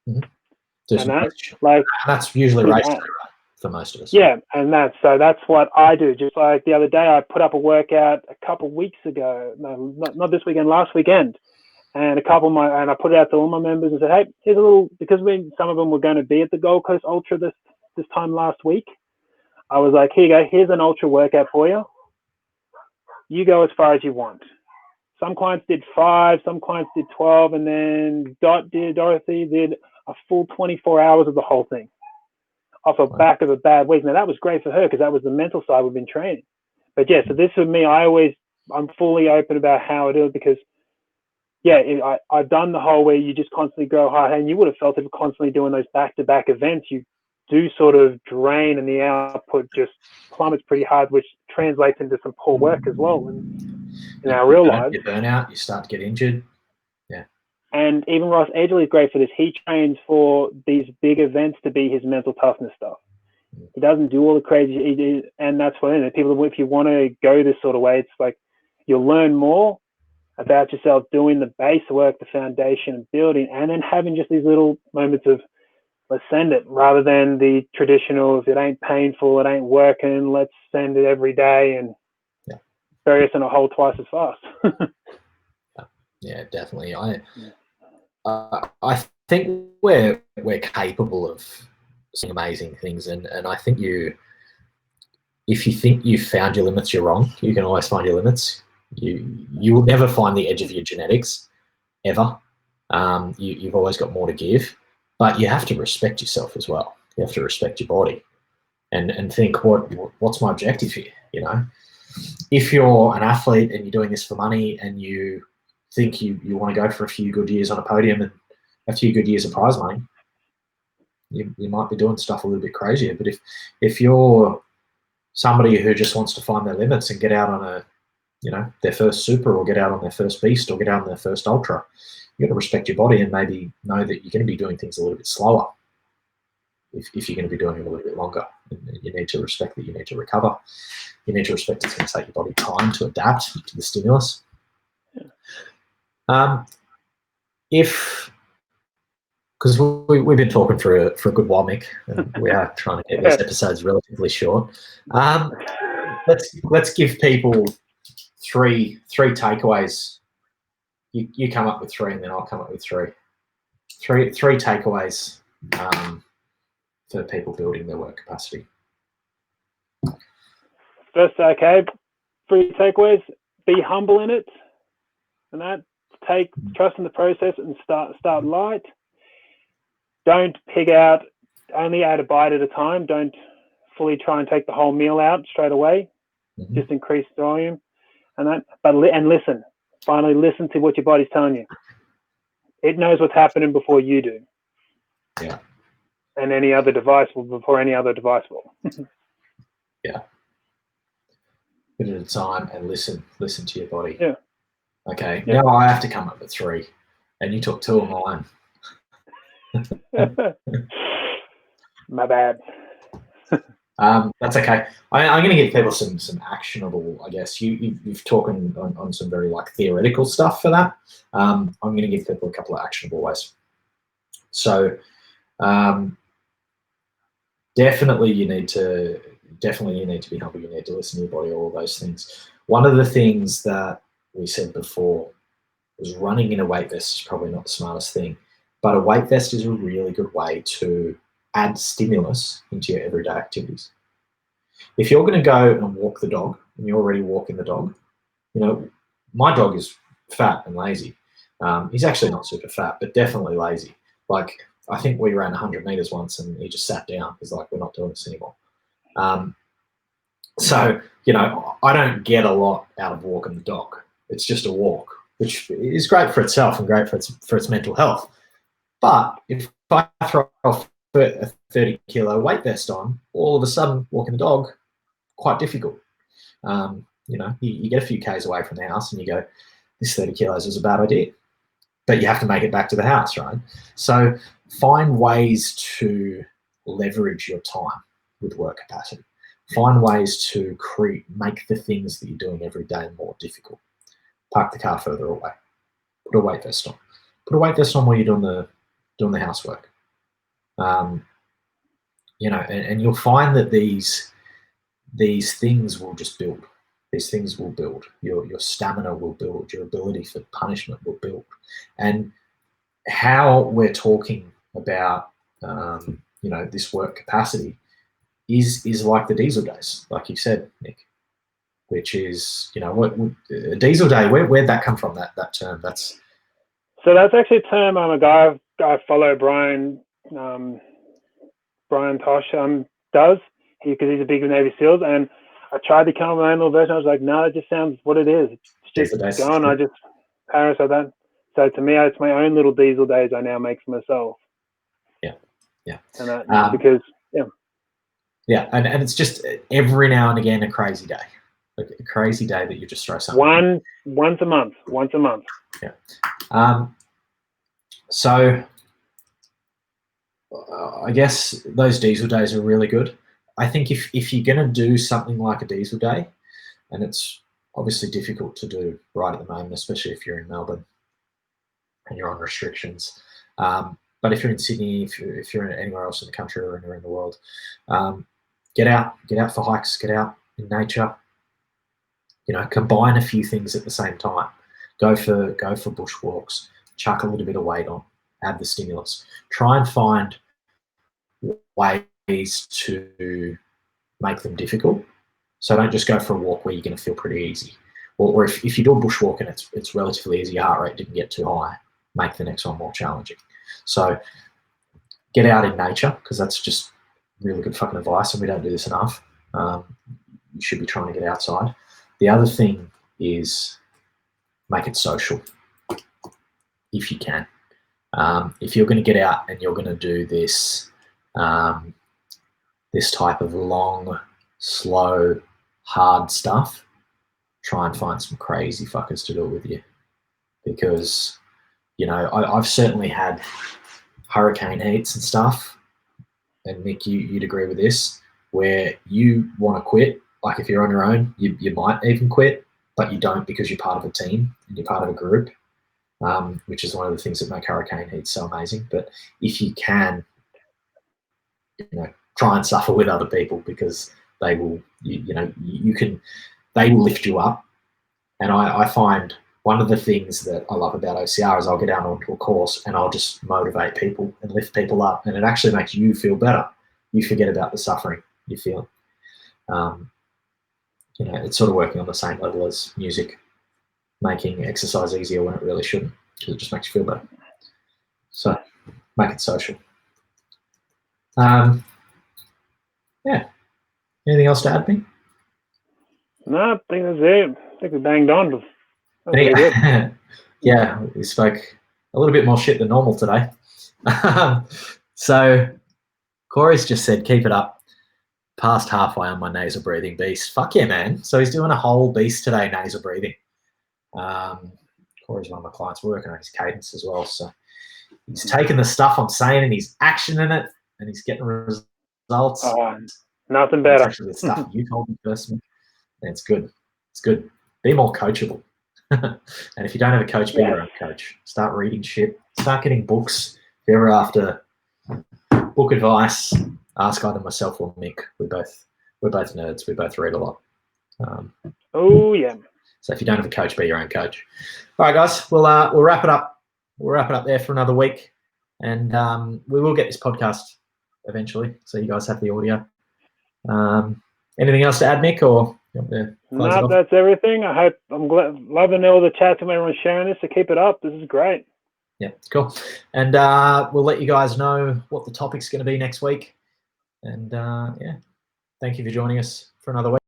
Mm-hmm. And that's usually race day, right? For most of us. Yeah, and that's what I do. Just like the other day, I put up a workout a couple of weeks ago. No, not this weekend, last weekend. And I put it out to all my members and said, hey, here's a little, because some of them were going to be at the Gold Coast Ultra this time last week. I was like, here you go, here's an ultra workout for you. You go as far as you want. Some clients did 5, some clients did 12, and then Dorothy did a full 24 hours of the whole thing off the back of a bad week. Now, that was great for her because that was the mental side we've been training. But yeah, so this with me, I'm fully open about how it is because, yeah, I've done the whole where you just constantly go hard, and you would have felt it constantly doing those back-to-back events. You do sort of drain and the output just plummets pretty hard, which translates into some poor work as well in our real lives. You burn out, you start to get injured. Yeah. And even Ross Edgley is great for this. He trains for these big events to be his mental toughness stuff. He doesn't do all the crazy, and that's what people, if you want to go this sort of way, it's like you'll learn more about yourself doing the base work, the foundation and building, and then having just these little moments of let's send it rather than the traditional, if it ain't painful, it ain't working, let's send it every day and bury us in a hole twice as fast. Yeah, definitely. I think we're capable of some amazing things, and I think if you think you've found your limits, you're wrong. You can always find your limits. You will never find the edge of your genetics, ever. You've always got more to give, but you have to respect yourself as well. You have to respect your body, and think what's my objective here. You know, if you're an athlete and you're doing this for money, and you think you want to go for a few good years on a podium and a few good years of prize money, you might be doing stuff a little bit crazier. But if you're somebody who just wants to find their limits and get out on their first super, or get out on their first beast, or get out on their first ultra, you got to respect your body and maybe know that you're going to be doing things a little bit slower if you're going to be doing it a little bit longer. You need to respect that you need to recover. You need to respect it's going to take your body time to adapt to the stimulus. Because we've been talking for a good while, Mick, and we are trying to keep these episodes relatively short. Let's give people three takeaways. You come up with 3, and then I'll come up with 3. Three takeaways for people building their work capacity. First, okay, 3 takeaways: be humble in it, and that trust in the process and start light. Don't pig out, only add a bite at a time. Don't fully try and take the whole meal out straight away. Mm-hmm. Just increase volume and listen. Finally, listen to what your body's telling you. It knows what's happening before you do. Yeah. And any other device before any other device will. Yeah. Bit at a time and listen to your body. Yeah. Okay. Yeah. Now I have to come up with 3, and you took 2 of mine. My bad. That's okay. I'm going to give people some actionable, I guess. You've talked on some very theoretical stuff for that. I'm going to give people a couple of actionable ways. So definitely you need to be humble. You need to listen to your body, all of those things. One of the things that we said before was running in a weight vest is probably not the smartest thing, But a weight vest is a really good way to add stimulus into your everyday activities. If you're going to go and walk the dog, and you're already walking the dog, my dog is fat and lazy. He's actually not super fat, but definitely lazy. Like, I think we ran 100 meters once and he just sat down. He's like, we're not doing this anymore. So, I don't get a lot out of walking the dog. It's just a walk, which is great for itself and great for its mental health. But if I throw a 30-kilo weight vest on, all of a sudden walking the dog, quite difficult. You get a few Ks away from the house and you go, this 30 kilos is a bad idea. But you have to make it back to the house, right? So find ways to leverage your time with work capacity. Find ways to make the things that you're doing every day more difficult. Park the car further away. Put a weight vest on. Put a weight vest on while you're doing the housework. And you'll find that these things will just build. These things will build. Your stamina will build. Your ability for punishment will build. And how we're talking about, this work capacity is like the diesel days, like you said, Nick, which is, what a diesel day, where'd that come from, that term? That's actually a term a guy I follow, Brian Tosh, does, because he's a big Navy SEALs, and I tried to come up with my own little version. I was like, no, it just sounds what it is. It's just gone. I just parents like that. So to me, it's my own little diesel days I now make for myself. Yeah. And that because yeah, and it's just every now and again a crazy day, like a crazy day that you just throw something. Once a month. Yeah. So I guess those diesel days are really good. I think if you're going to do something like a diesel day, and it's obviously difficult to do right at the moment, especially if you're in Melbourne and you're on restrictions. But if you're in Sydney, if you're anywhere else in the country or anywhere in the world, get out for hikes, get out in nature. Combine a few things at the same time. Go for bushwalks. Chuck a little bit of weight on. Add the stimulus. Try and find ways to make them difficult. So don't just go for a walk where you're going to feel pretty easy. Or if you do a bushwalk and it's relatively easy, your heart rate didn't get too high, make the next one more challenging. So get out in nature, because that's just really good fucking advice, and we don't do this enough. You should be trying to get outside. The other thing is make it social, if you can. If you're going to get out and you're going to do this type of long, slow, hard stuff, try and find some crazy fuckers to do it with you. Because, I've certainly had hurricane heats and stuff, and Nick, you'd agree with this, where you want to quit. Like, if you're on your own, you might even quit, but you don't, because you're part of a team and you're part of a group, which is one of the things that make hurricane heat so amazing. But if you can, try and suffer with other people, because they will, they will lift you up. And I find one of the things that I love about OCR is I'll get out onto a course and I'll just motivate people and lift people up, and it actually makes you feel better. You forget about the suffering you feel. It's sort of working on the same level as music, making exercise easier when it really shouldn't, because it just makes you feel better. So make it social. Yeah. Anything else to add, me? No, I think that's it. I think we banged on. Yeah, we spoke a little bit more shit than normal today. So Corey's just said, keep it up. Past halfway on my nasal breathing beast. Fuck yeah, man. So he's doing a whole beast today, nasal breathing. Corey's one of my clients. We're working on his cadence as well. So he's taking the stuff I'm saying and he's actioning it, and he's getting results. Nothing better. It's actually the stuff you told me first. And it's good. It's good. Be more coachable. And if you don't have a coach, be your own coach. Start reading shit. Start getting books. If you're ever after book advice, ask either myself or Mick. We're both nerds. We both read a lot. Oh yeah. So if you don't have a coach, be your own coach. All right, guys. We'll wrap it up. We'll wrap it up there for another week. And we will get this podcast eventually, so you guys have the audio. Anything else to add, Mick, or you want to close it off? That's everything. I'm loving all the chats and everyone sharing this. So keep it up. This is great. Yeah, cool. And we'll let you guys know what the topic's going to be next week. And yeah, thank you for joining us for another week.